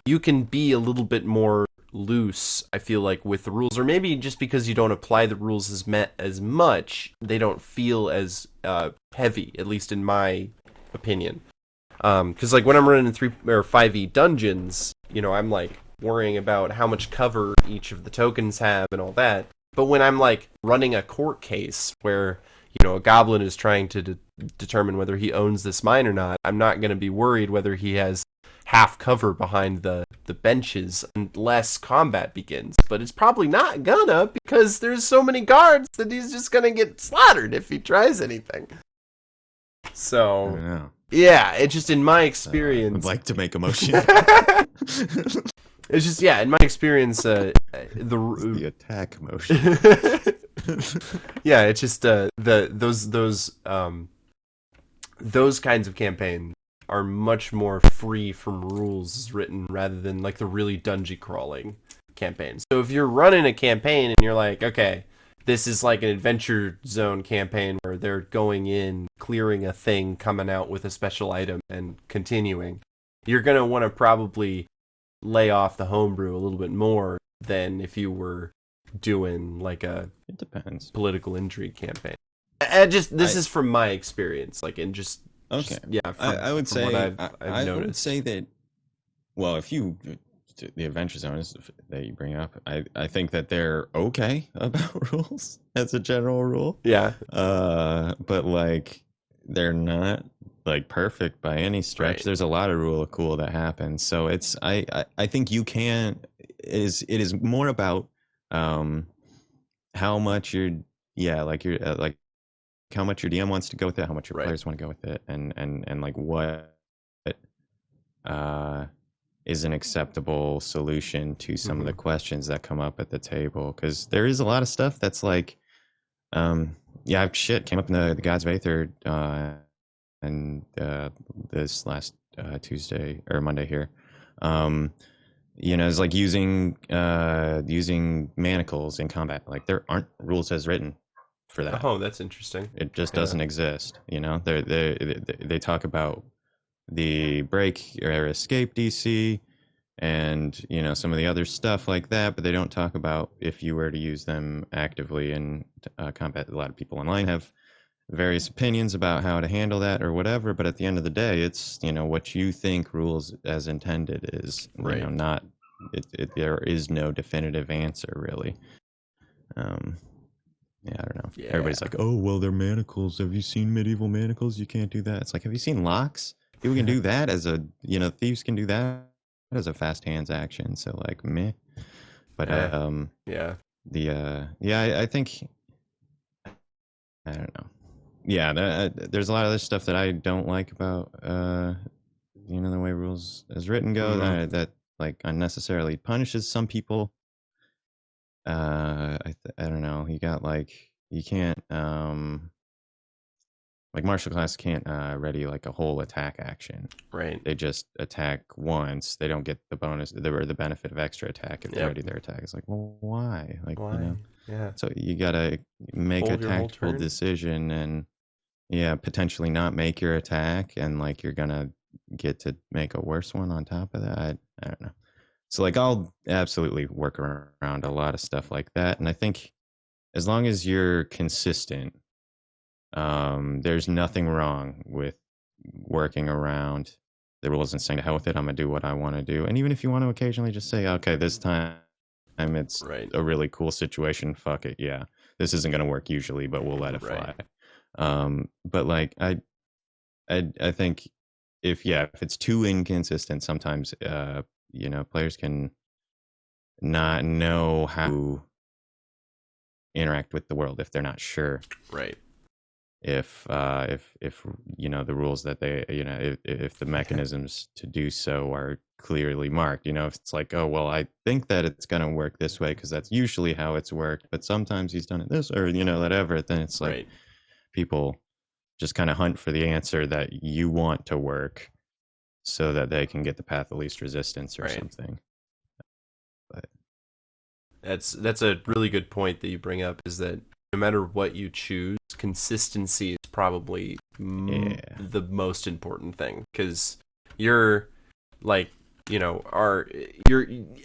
you can be a little bit more loose, I feel like, with the rules, or maybe just because you don't apply the rules as much, they don't feel as heavy, at least in my opinion. Because like when I'm running 3 or 5e dungeons, I'm like worrying about how much cover each of the tokens have and all that. But when I'm like running a court case where a goblin is trying to determine whether he owns this mine or not, I'm not going to be worried whether he has half cover behind the benches unless combat begins. But it's probably not gonna, because there's so many guards that he's just gonna get slaughtered if he tries anything. So yeah, it's just in my experience. I'd like to make a motion. It's just, yeah, in my experience, the attack motion. Yeah, it's just those kinds of campaigns are much more free from rules written rather than like the really dungeon crawling campaigns. So if you're running a campaign and you're like, okay, this is like an adventure zone campaign where they're going in, clearing a thing, coming out with a special item, and continuing, you're going to want to probably lay off the homebrew a little bit more than if you were doing like a political intrigue campaign. This is from my experience, like in just okay. Yeah, I would say I've noticed. would say that. Well, if you the adventure zones that you bring up, I think that they're okay about rules as a general rule. Yeah. But like they're not like perfect by any stretch. Right. There's a lot of rule of cool that happens. So it's I think you can it is more about how much you're like how much your DM wants to go with it, how much your players want to go with it, and like what is an acceptable solution to some of the questions that come up at the table. Because there is a lot of stuff that's like, shit came up in the Gods of Aether and this last Tuesday or Monday here. It's like using manacles in combat. Like there aren't rules as written for that. Oh, that's interesting. It just doesn't exist. They talk about the break or escape DC and some of the other stuff like that, but they don't talk about if you were to use them actively in combat. A lot of people online have various opinions about how to handle that or whatever, but at the end of the day, it's what you think rules as intended is. Right. Not there is no definitive answer really. I don't know. Yeah. Everybody's like, oh, well, they're manacles. Have you seen medieval manacles? You can't do that. It's like, have you seen locks? People can do that as a, thieves can do that as a fast hands action. So like, meh. But, I think, I don't know. Yeah, there's a lot of this stuff that I don't like about, the way rules as written go, that like unnecessarily punishes some people. I don't know. You got like you can't like martial class can't ready like a whole attack action. Right. They just attack once. They don't get the bonus or the benefit of extra attack if they ready their attack. It's like, well, why? Like why? Yeah. So you gotta make a tactical decision and potentially not make your attack, and like you're gonna get to make a worse one on top of that. I don't know. So like I'll absolutely work around a lot of stuff like that. And I think as long as you're consistent, there's nothing wrong with working around the rules and saying, to hell with it, I'm going to do what I want to do. And even if you want to occasionally just say, okay, this time it's a really cool situation, fuck it. Yeah, this isn't going to work usually, but we'll let it fly. But like, I think if it's too inconsistent, sometimes, players can not know how to interact with the world if they're not sure. Right. If the rules that they, if the mechanisms to do so are clearly marked, if it's like, oh, well, I think that it's going to work this way because that's usually how it's worked, but sometimes he's done it this or, whatever, then it's like people just kind of hunt for the answer that you want to work, so that they can get the path of least resistance or something. But That's a really good point that you bring up, is that no matter what you choose, consistency is probably Yeah. the most important thing, because you're like, you're,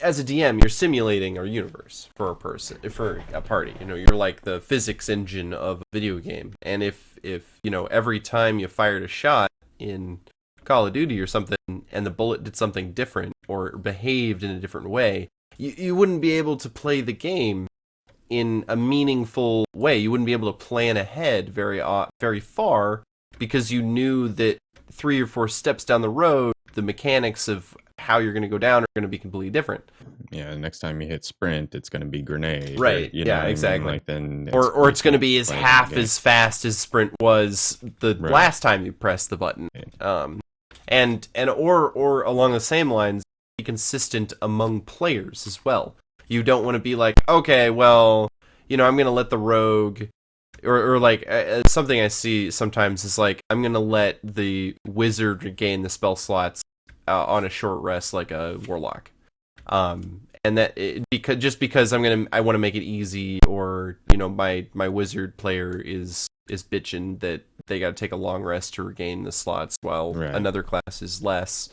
as a DM, you're simulating our universe for a party. You're like the physics engine of a video game, and if every time you fired a shot in Call of Duty or something, and the bullet did something different or behaved in a different way, you wouldn't be able to play the game in a meaningful way. You wouldn't be able to plan ahead very far, because you knew that 3 or 4 steps down the road, the mechanics of how you're going to go down are going to be completely different. Yeah, next time you hit sprint, it's going to be grenade. Right. Or, you know Yeah, what exactly. I mean? Like, then Or it's going to be as playing half the game. as fast as sprint was the Right. last time you pressed the button. Or along the same lines, be consistent among players as well. You don't want to be like, okay, well, I'm going to let the rogue, or like something I see sometimes is like, I'm going to let the wizard regain the spell slots on a short rest, like a warlock. And that because I want to make it easy, or my wizard player is bitching that they got to take a long rest to regain the slots, while Right. another class is less,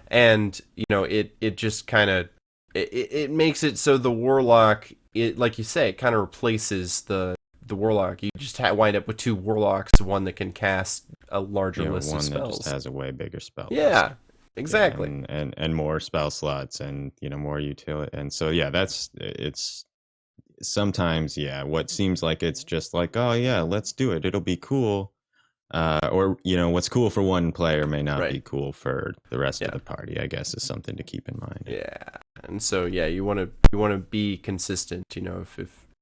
and it just kind of it makes it so the warlock, like you say, it kind of replaces the warlock. You just wind up with 2 warlocks, one that can cast a larger list one of that spells. just has a way bigger spell list. Yeah, exactly. And more spell slots, and more utility. And so it's sometimes, what seems like it's just like, oh yeah, let's do it, it'll be cool, or what's cool for one player may not Right. be cool for the rest Yeah. of the party, I guess, is something to keep in mind. Yeah, and so you want to be consistent.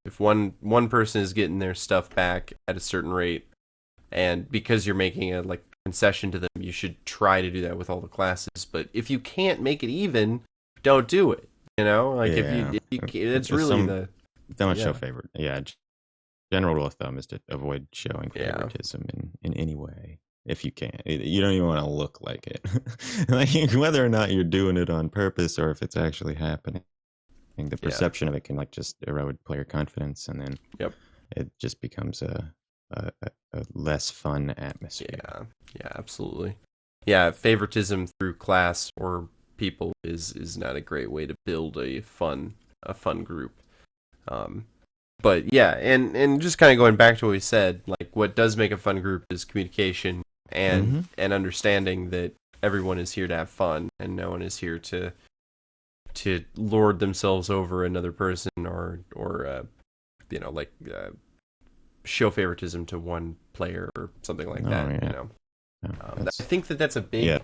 If one person is getting their stuff back at a certain rate, and because you're making a concession to them, you should try to do that with all the classes. But if you can't make it even, don't do it. If you it's really don't yeah. show favor. Yeah, general rule of thumb is to avoid showing Yeah. favoritism in any way if you can. You don't even want to look like it. Like, whether or not you're doing it on purpose or if it's actually happening, the perception of it can just erode player confidence, and then it just becomes a less fun atmosphere. Yeah, absolutely. Yeah, favoritism through class or people is not a great way to build a fun group. But yeah, and just kind of going back to what we said, like, what does make a fun group is communication and understanding that everyone is here to have fun, and no one is here to lord themselves over another person, or show favoritism to one player or something like that. I think that's a big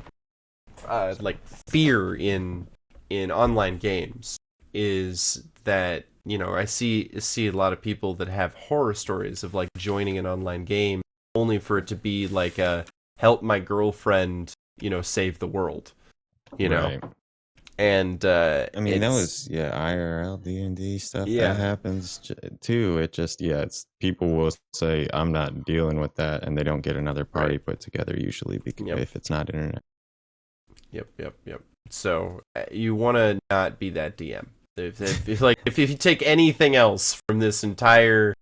fear in online games, is that I see a lot of people that have horror stories of joining an online game only for it to be like a help my girlfriend save the world, Right. And I mean, that was IRL D&D stuff. That happens too. It just it's people will say, I'm not dealing with that, and they don't get another party put together usually, because if it's not internet. Yep. So you want to not be that DM. If you take anything else from this entire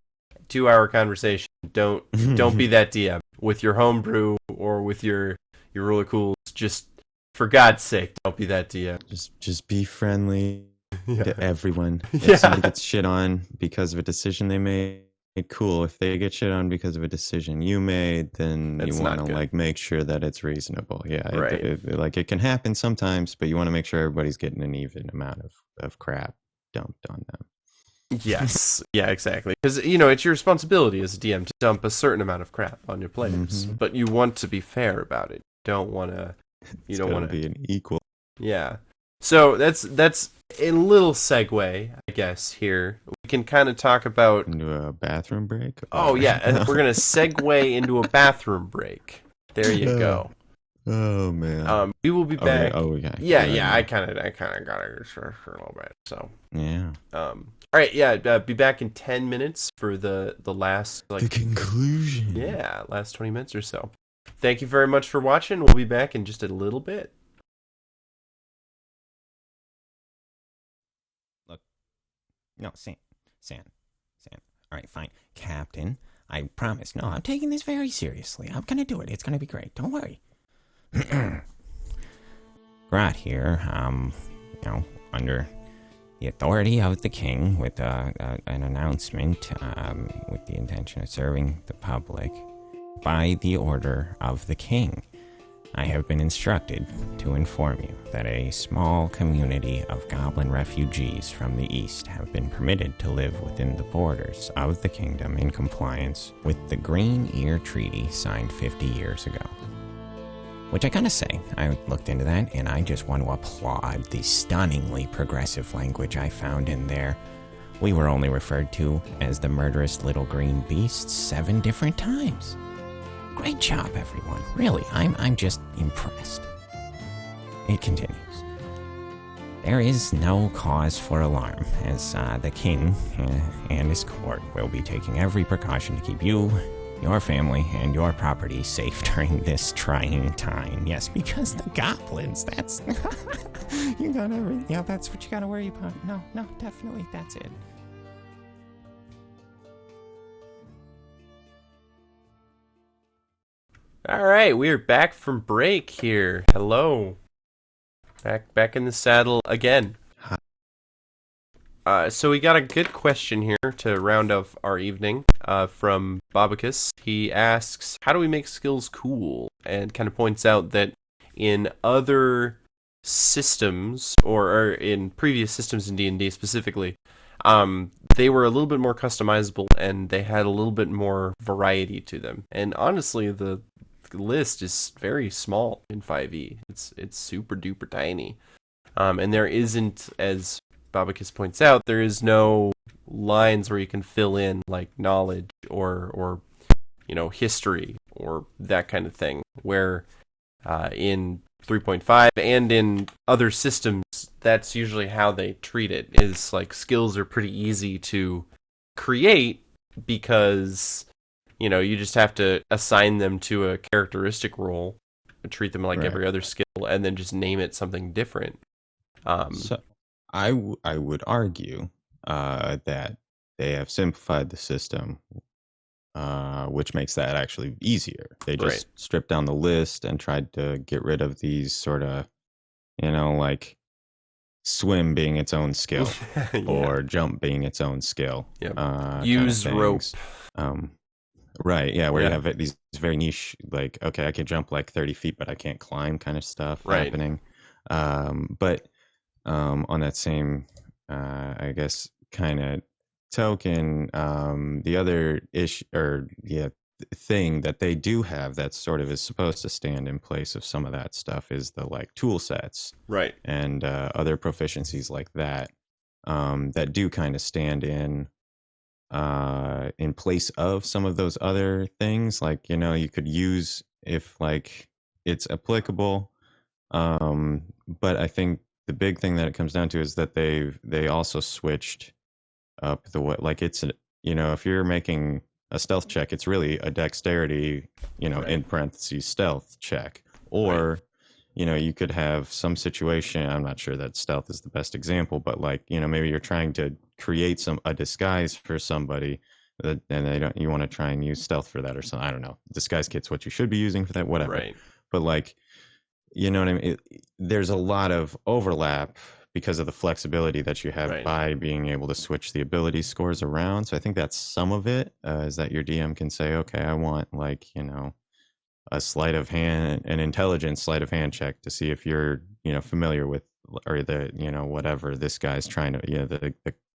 2-hour conversation, don't be that DM with your homebrew or with your really cool. Just for God's sake, don't be that DM. Just be friendly to everyone. If somebody gets shit on because of a decision they made, cool. If they get shit on because of a decision you made, then you want to make sure that it's reasonable. Right. It can happen sometimes, but you want to make sure everybody's getting an even amount of crap dumped on them. Yes. Yeah, exactly. Because it's your responsibility as a DM to dump a certain amount of crap on your players, but you want to be fair about it. You don't want to. You don't want to be an equal. Yeah. So that's a little segue, I guess. Here we can kind of talk about into a bathroom break. Oh yeah, and we're gonna segue into a bathroom break. There you go. Oh man. We will be back. Yeah. I kind of got it for a little bit. So yeah. All right. Yeah. Be back in 10 minutes for the last the conclusion. Yeah, last 20 minutes or so. Thank you very much for watching. We'll be back in just a little bit. No, Sam. All right, fine. Captain, I promise. No, I'm taking this very seriously. I'm going to do it. It's going to be great. Don't worry. Brought here, under the authority of the king with an announcement with the intention of serving the public by the order of the king. I have been instructed to inform you that a small community of goblin refugees from the east have been permitted to live within the borders of the kingdom in compliance with the Green Ear Treaty signed 50 years ago. Which I gotta say, I looked into that and I just want to applaud the stunningly progressive language I found in there. We were only referred to as the murderous little green beasts 7 different times. Great job, everyone. Really, I'm just impressed. It continues. There is no cause for alarm, as the king and his court will be taking every precaution to keep you, your family, and your property safe during this trying time. Yes, because the goblins, that's... that's what you gotta worry about. No, definitely, that's it. All right, we're back from break here. Hello. Back in the saddle again. So we got a good question here to round off our evening from Bobicus. He asks, how do we make skills cool? And kind of points out that in other systems, or in previous systems in D&D specifically, they were a little bit more customizable and they had a little bit more variety to them. And honestly, the list is very small in 5e. It's super duper tiny. And there isn't, as Babakis points out, there is no lines where you can fill in like knowledge or history or that kind of thing, where in 3.5 and in other systems, that's usually how they treat it, is like skills are pretty easy to create because you just have to assign them to a characteristic role, treat them like every other skill, and then just name it something different. So I would argue that they have simplified the system, which makes that actually easier. They just stripped down the list and tried to get rid of these sort of, like swim being its own skill or jump being its own skill. Yep. Use rope. Right, yeah, where you have these very niche, like, okay, I can jump like 30 feet, but I can't climb kind of stuff happening. But on that same, I guess, kind of token, the other issue, thing that they do have that sort of is supposed to stand in place of some of that stuff is the, like, tool sets. Right. And other proficiencies like that, that do kind of stand in place of some of those other things, like you could use if like it's applicable, but I think the big thing that it comes down to is that they also switched up the way, like it's if you're making a stealth check, it's really a dexterity in parentheses stealth check, or you could have some situation, I'm not sure that stealth is the best example, but like, maybe you're trying to create a disguise for somebody and you want to try and use stealth for that or something. I don't know. Disguise kit's what you should be using for that, whatever. Right. But like, what I mean? There's a lot of overlap because of the flexibility that you have by being able to switch the ability scores around. So I think that's some of it, is that your DM can say, okay, I want like, a sleight of hand, an intelligence sleight of hand check to see if you're, familiar with, or the, whatever this guy's trying to,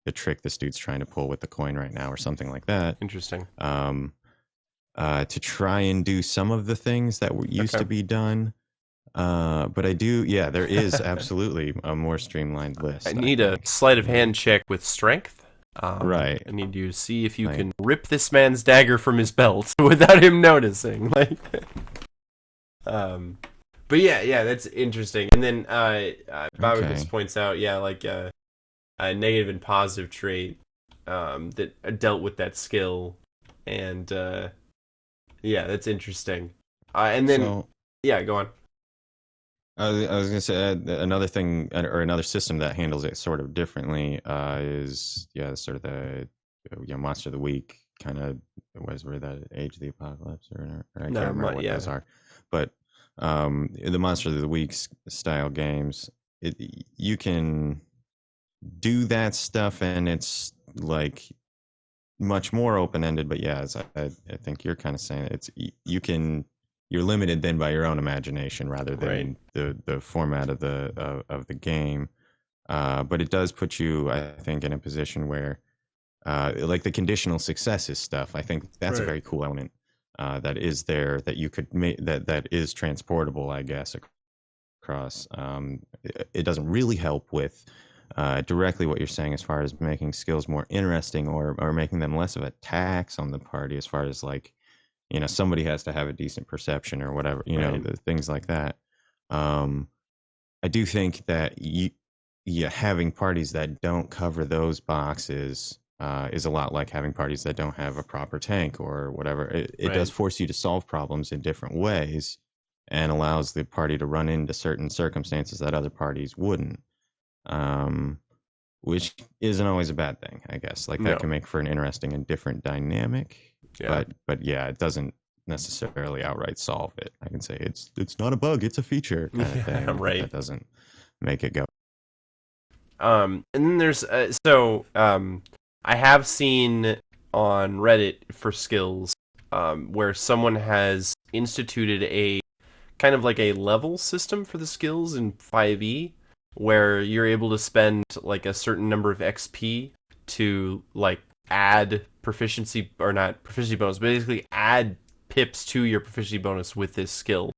the trick this dude's trying to pull with the coin right now, or something like that. Interesting. To try and do some of the things that used to be done. But I do, there is absolutely a more streamlined list. I need a sleight of hand check with strength. Right. I need you to see if you can rip this man's dagger from his belt without him noticing. Like, but yeah, that's interesting. And then Babicus points out, like a negative and positive trait that dealt with that skill, and that's interesting. And then go on. I was going to say another thing or another system that handles it sort of differently is sort of the Monster of the Week kind of was where that Age of the Apocalypse or I can't remember what those are, but the Monster of the Week style games, you can do that stuff and it's like much more open ended. But yeah, as I think you're kind of saying, you're limited then by your own imagination rather than the format of the game. But it does put you, I think, in a position where, like the conditional successes stuff. I think that's a very cool element that is there that you could make that is transportable, I guess, across. It doesn't really help with directly what you're saying as far as making skills more interesting or making them less of a tax on the party, as far as like, somebody has to have a decent perception or whatever, things like that. I do think that having parties that don't cover those boxes is a lot like having parties that don't have a proper tank or whatever. It does force you to solve problems in different ways and allows the party to run into certain circumstances that other parties wouldn't, which isn't always a bad thing, I guess. Like that can make for an interesting and different dynamic. Yeah. But yeah, it doesn't necessarily outright solve it. I can say it's not a bug, it's a feature kind of thing. Right. That doesn't make it go. And then there's I have seen on Reddit for skills where someone has instituted a kind of like a level system for the skills in 5e, where you're able to spend like a certain number of XP to like add proficiency, or not proficiency bonus, but basically add pips to your proficiency bonus with this skill.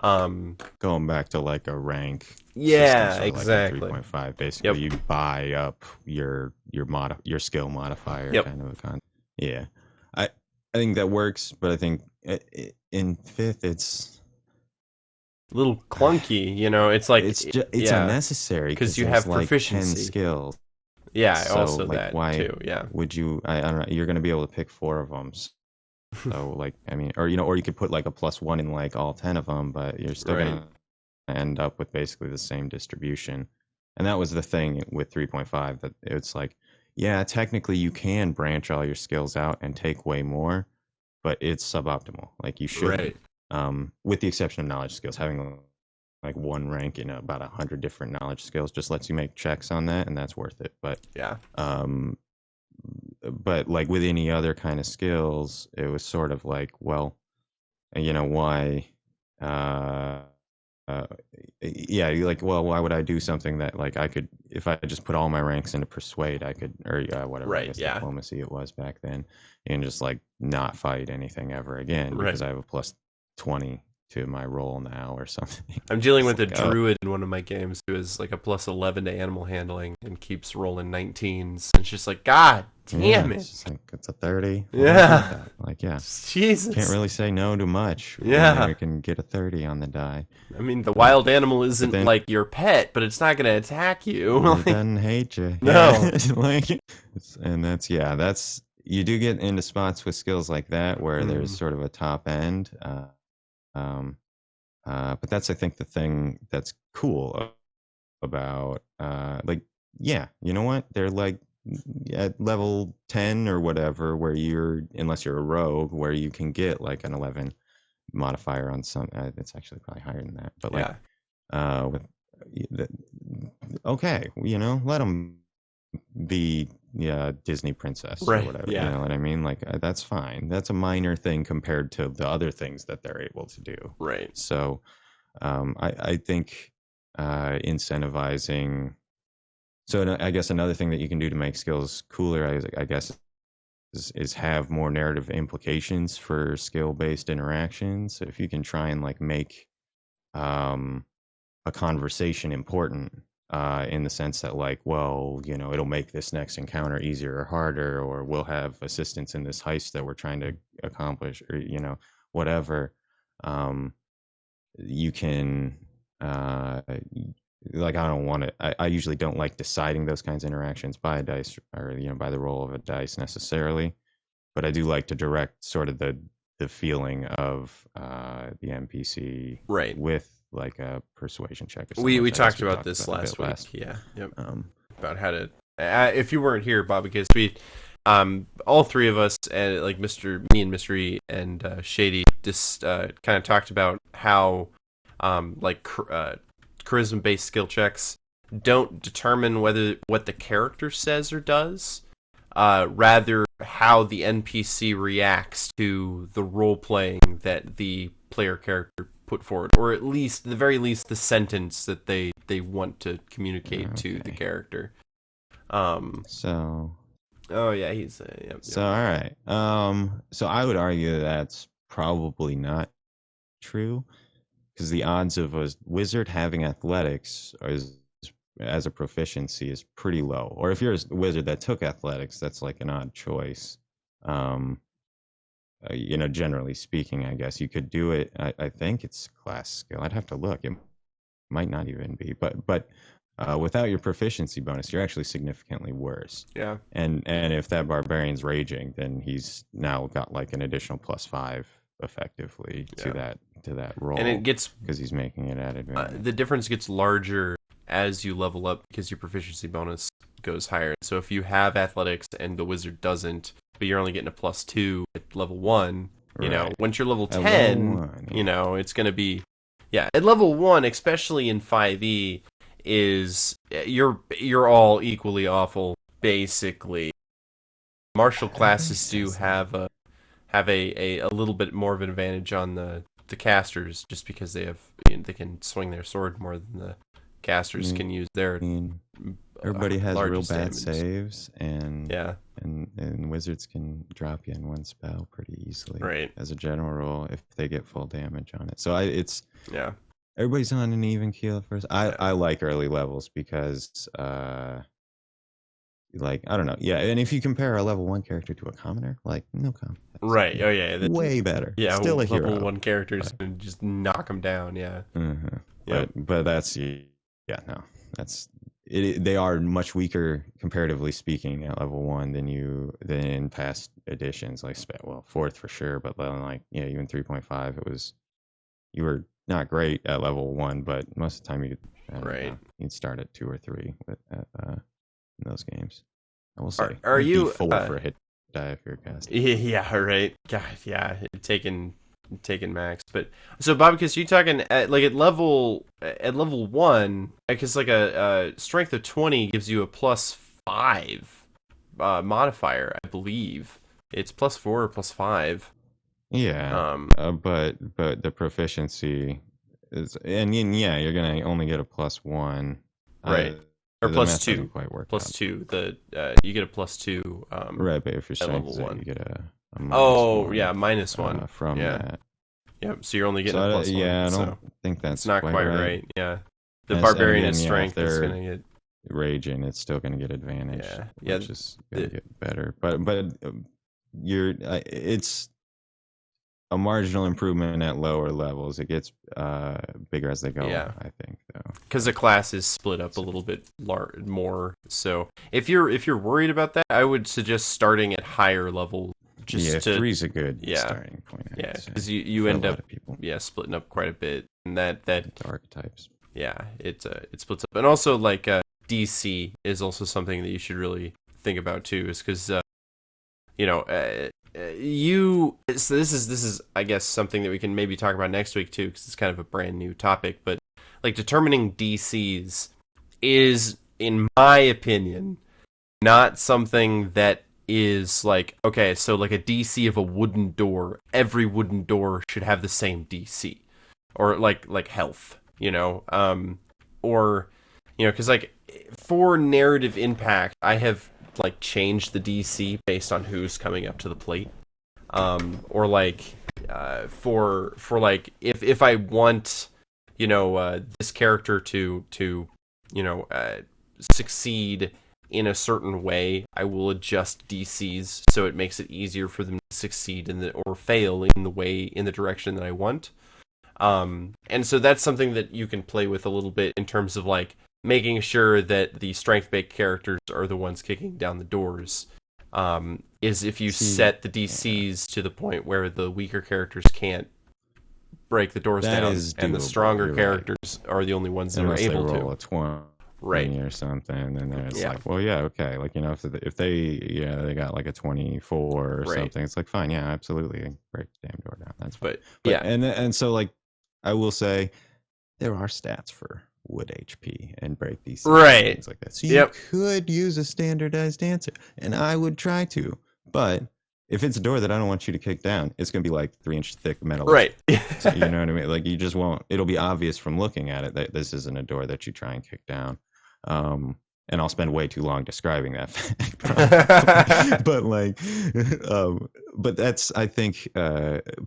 Going back to like a rank. Yeah, so exactly. Like 3.5. Basically, you buy up your skill modifier kind of a concept. Yeah, I think that works, but I think in 5th it's a little clunky. It's like it's unnecessary because you have like proficiency 10 skills. Yeah, so, also like, that why too. Yeah, would you? I don't know. You're going to be able to pick 4 of them. So like, I mean, or you could put like a +1 in like all 10 of them, but you're still going to end up with basically the same distribution. And that was the thing with 3.5, that it's like, yeah, technically you can branch all your skills out and take way more, but it's suboptimal. Like you should, with the exception of knowledge skills, having like 1 rank in about 100 different knowledge skills just lets you make checks on that, and that's worth it. But but like with any other kind of skills, it was sort of like, well, why? Like, well, why would I do something that like I could, if I just put all my ranks into persuade, I could, or whatever, I guess diplomacy it was back then, and just like not fight anything ever again because I have a +20 to my roll now or something. I'm dealing with a druid in one of my games who is like a +11 to animal handling and keeps rolling 19s. And it's just like, God damn it. It's like, it's a 30. Yeah. Like, yeah. Jesus. Can't really say no to much. Yeah. You can get a 30 on the die. I mean, the wild animal isn't like your pet, but it's not going to attack you. It doesn't hate you. No. That's, you do get into spots with skills like that where there's sort of a top end. But that's, I think, the thing that's cool about, like, yeah, you know what? They're like at level 10 or whatever, where unless you're a rogue, where you can get like an 11 modifier on some. It's actually probably higher than that. But okay, let them be Disney princess or whatever. You know what I mean? Like, that's fine. That's a minor thing compared to the other things that they're able to do. Right. So I think incentivizing. So I guess another thing that you can do to make skills cooler, I guess, is have more narrative implications for skill-based interactions. So if you can try and like make a conversation important, in the sense that like, well, it'll make this next encounter easier or harder, or we'll have assistance in this heist that we're trying to accomplish, or whatever. You can like, I usually don't like deciding those kinds of interactions by a dice, or by the roll of a dice necessarily, but I do like to direct sort of the feeling of the NPC with like a persuasion check or something. We which I guess talked about this a last bit week. Yeah. Yep. About how to. If you weren't here, Bob, because we, all three of us, and like me and Mystery and Shady, just kind of talked about how, charisma-based skill checks don't determine what the character says or does, rather how the NPC reacts to the role playing that the player character put forward, or at least, the very least, the sentence that they want to communicate to the character. So. Oh yeah, he's. Yep. So all right. So I would argue that's probably not true, because the odds of a wizard having athletics as a proficiency is pretty low. Or if you're a wizard that took athletics, that's like an odd choice. Generally speaking, I guess you could do it. I think it's class skill. I'd have to look. It might not even be, but without your proficiency bonus, you're actually significantly worse. Yeah. And if that barbarian's raging, then he's now got like an additional +5 effectively to that roll. And it gets, because he's making it at advantage. the difference gets larger as you level up because your proficiency bonus goes higher. So if you have athletics and the wizard doesn't, but you're only getting a +2 at level 1, you know, once you're level 10, you know, it's going to be, at level 1, especially in 5e, is you're all equally awful, basically. Martial classes do have a little bit more of an advantage on the casters, just because they can swing their sword more than the casters can use their. Everybody has real bad damage. saves, and and wizards can drop you in one spell pretty easily. Right. As a general rule, if they get full damage on it. So everybody's on an even keel at first. I like early levels because, I don't know. Yeah, and if you compare a level 1 character to a commoner, like, no comment. Right. Oh, yeah. Way better. Yeah, still a hero. Level 1 characters can just knock them down, yeah. Mm-hmm. Yep. But that's, that's... they are much weaker, comparatively speaking, at level 1 than in past editions, like, 4th for sure, but then, even 3.5, you were not great at level 1, but most of the time you'd start at 2 or 3 in those games. I will say, are you 4 for a hit die if you're a caster? Yeah, right. God, yeah, taking max. But so Bob, because you talking at level 1, because a strength of 20 gives you a +5 modifier, I believe. It's +4 or +5. Yeah. But the proficiency is, and you're gonna only get a +1. Right. Or +2. Quite work +2. You get a +2. Right, but if you're strength level 1, you get a -1. -1 from that. Yep. So you're only getting a +1. I don't think that's it's not quite right. Yeah. The barbarian strength is gonna get raging. It's still gonna get advantage. Yeah. Which is gonna get better. But it's a marginal improvement at lower levels. It gets bigger as they go. I think, though, because the class is split up a little bit more. So if you're worried about that, I would suggest starting at higher level. Just 3's a good starting point. Because you end up splitting up quite a bit, and that the archetypes. Yeah, it splits up, and also DC is also something that you should really think about too, is because so this is I guess something that we can maybe talk about next week too, because it's kind of a brand new topic, but determining DCs is, in my opinion, not something that is okay, so a DC of a wooden door, every wooden door should have the same DC, or health, or because for narrative impact, I have changed the DC based on who's coming up to the plate, or for if I want this character to succeed in a certain way, I will adjust DCs so it makes it easier for them to succeed or fail in the direction that I want. And so that's something that you can play with a little bit in terms of making sure that the strength-based characters are the ones kicking down the doors. Is if you set the DCs to the point where the weaker characters can't break the doors That down, is and the doable, stronger you're right. characters are the only ones that Unless are they able roll to. a 20 Right. or something, and then it's Yeah. like, well, yeah, okay, like, you know, if they got like a 24 or Right. something, it's like, fine, yeah, absolutely, break the damn door down, that's fine. But yeah, And so, like, I will say there are stats for wood HP and break DC and Right. things like that, so you Yep. could use a standardized answer, and I would try to, but if it's a door that I don't want you to kick down, it's going to be like 3-inch thick metal. right. So, you know what I mean? Like, you just won't, it'll be obvious from looking at it that this isn't a door that you try and kick down. And I'll spend way too long describing that fact. But like, but that's, I think,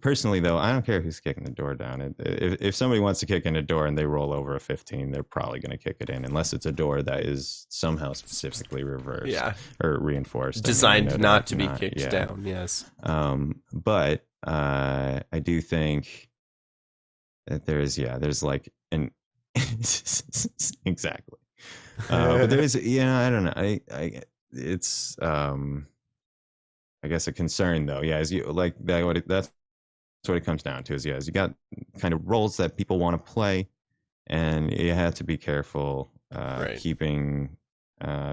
personally though, I don't care who's kicking the door down. If somebody wants to kick in a door and they roll over a 15, they're probably going to kick it in, unless it's a door that is somehow specifically reversed or reinforced. Designed not to be kicked down. Yes. But I do think that there's like an exactly. But there is, I don't know. It's I guess a concern though. Yeah, as you like that. That's what it comes down to. Is you got kind of roles that people want to play, and you have to be careful keeping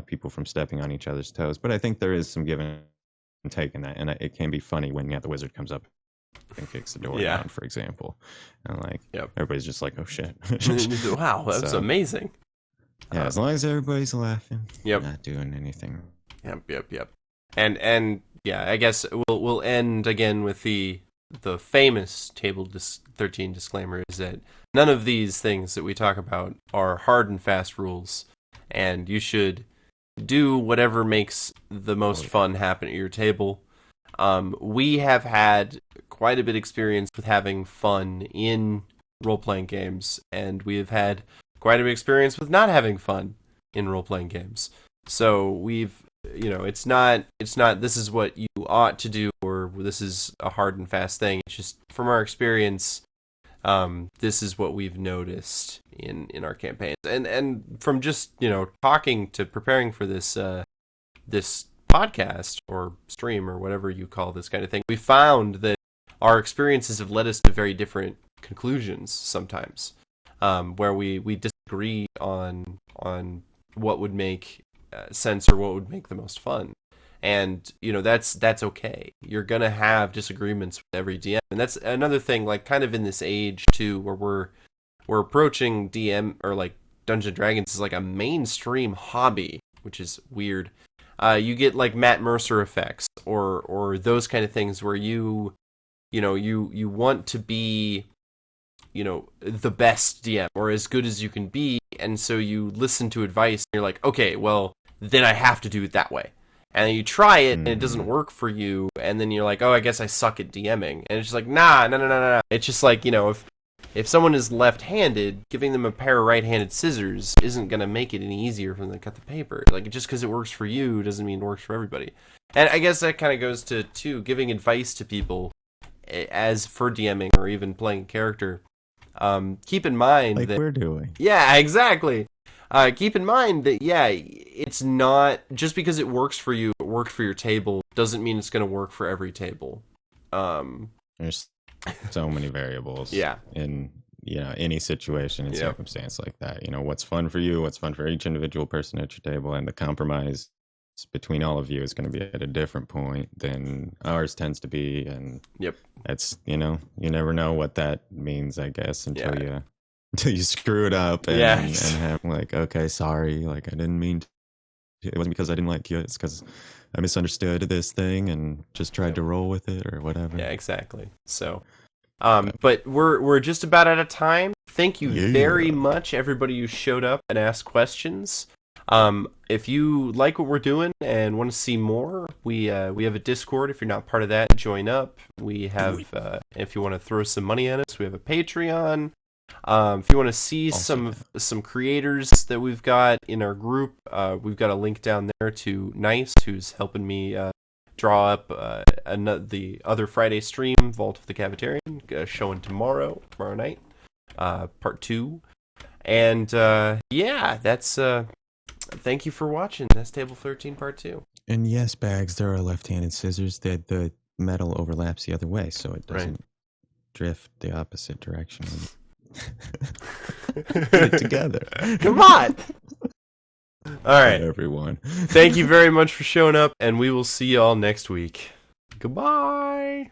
people from stepping on each other's toes. But I think there is some give and take in that, and it can be funny when the wizard comes up and kicks the door down, for example, and like everybody's just like, oh shit. Wow, that's amazing. Yeah, as long as everybody's laughing, not doing anything. Yep. And yeah, I guess we'll end again with the famous table 13 disclaimer is that none of these things that we talk about are hard and fast rules, and you should do whatever makes the most fun happen at your table. We have had quite a bit of experience with having fun in role-playing games, and we have had quite a bit of experience with not having fun in role-playing games. So we've, it's not this is what you ought to do or this is a hard and fast thing. It's just from our experience, this is what we've noticed in our campaigns. And from just, preparing for this this podcast or stream or whatever you call this kind of thing, we found that our experiences have led us to very different conclusions sometimes. Where we disagree on what would make sense or what would make the most fun, and that's okay. You're gonna have disagreements with every DM, and that's another thing. Like kind of in this age too, where we're approaching DM or like Dungeons and Dragons is like a mainstream hobby, which is weird. You get like Matt Mercer effects or those kind of things where you want to be the best DM or as good as you can be, and so you listen to advice and you're like, okay, well then I have to do it that way, and then you try it and it doesn't work for you, and then you're like, oh, I guess I suck at DMing, and it's just like, no. It's just like, if someone is left-handed, giving them a pair of right-handed scissors isn't gonna make it any easier for them to cut the paper. Like, just because it works for you doesn't mean it works for everybody. And I guess that kind of goes to giving advice to people as for DMing or even playing a character. Keep in mind like that we're doing. Yeah, exactly. Keep in mind that it's not just because it works for you, it worked for your table, doesn't mean it's going to work for every table. There's so many variables. In any situation and circumstance like that. What's fun for you, what's fun for each individual person at your table, and the compromise between all of you is going to be at a different point than ours tends to be, and that's you never know what that means, I guess, until you screw it up and have like, okay, sorry, like I didn't mean to. It wasn't because I didn't like you, it's because I misunderstood this thing and just tried to roll with it or whatever. Yeah, exactly. So but we're just about out of time. Thank you very much, everybody who showed up and asked questions. If you like what we're doing and want to see more, we have a Discord. If you're not part of that, join up. We have, if you want to throw some money at us, we have a Patreon. If you want to see some creators that we've got in our group, we've got a link down there to Nice, who's helping me draw up the other Friday stream, Vault of the Cafeterian, showing tomorrow night, part 2. And that's thank you for watching. That's Table 13 Part 2. And yes, Bags, there are left-handed scissors that the metal overlaps the other way, so it doesn't drift the opposite direction. Get it together. Come on! Alright. Everyone. Thank you very much for showing up, and we will see you all next week. Goodbye!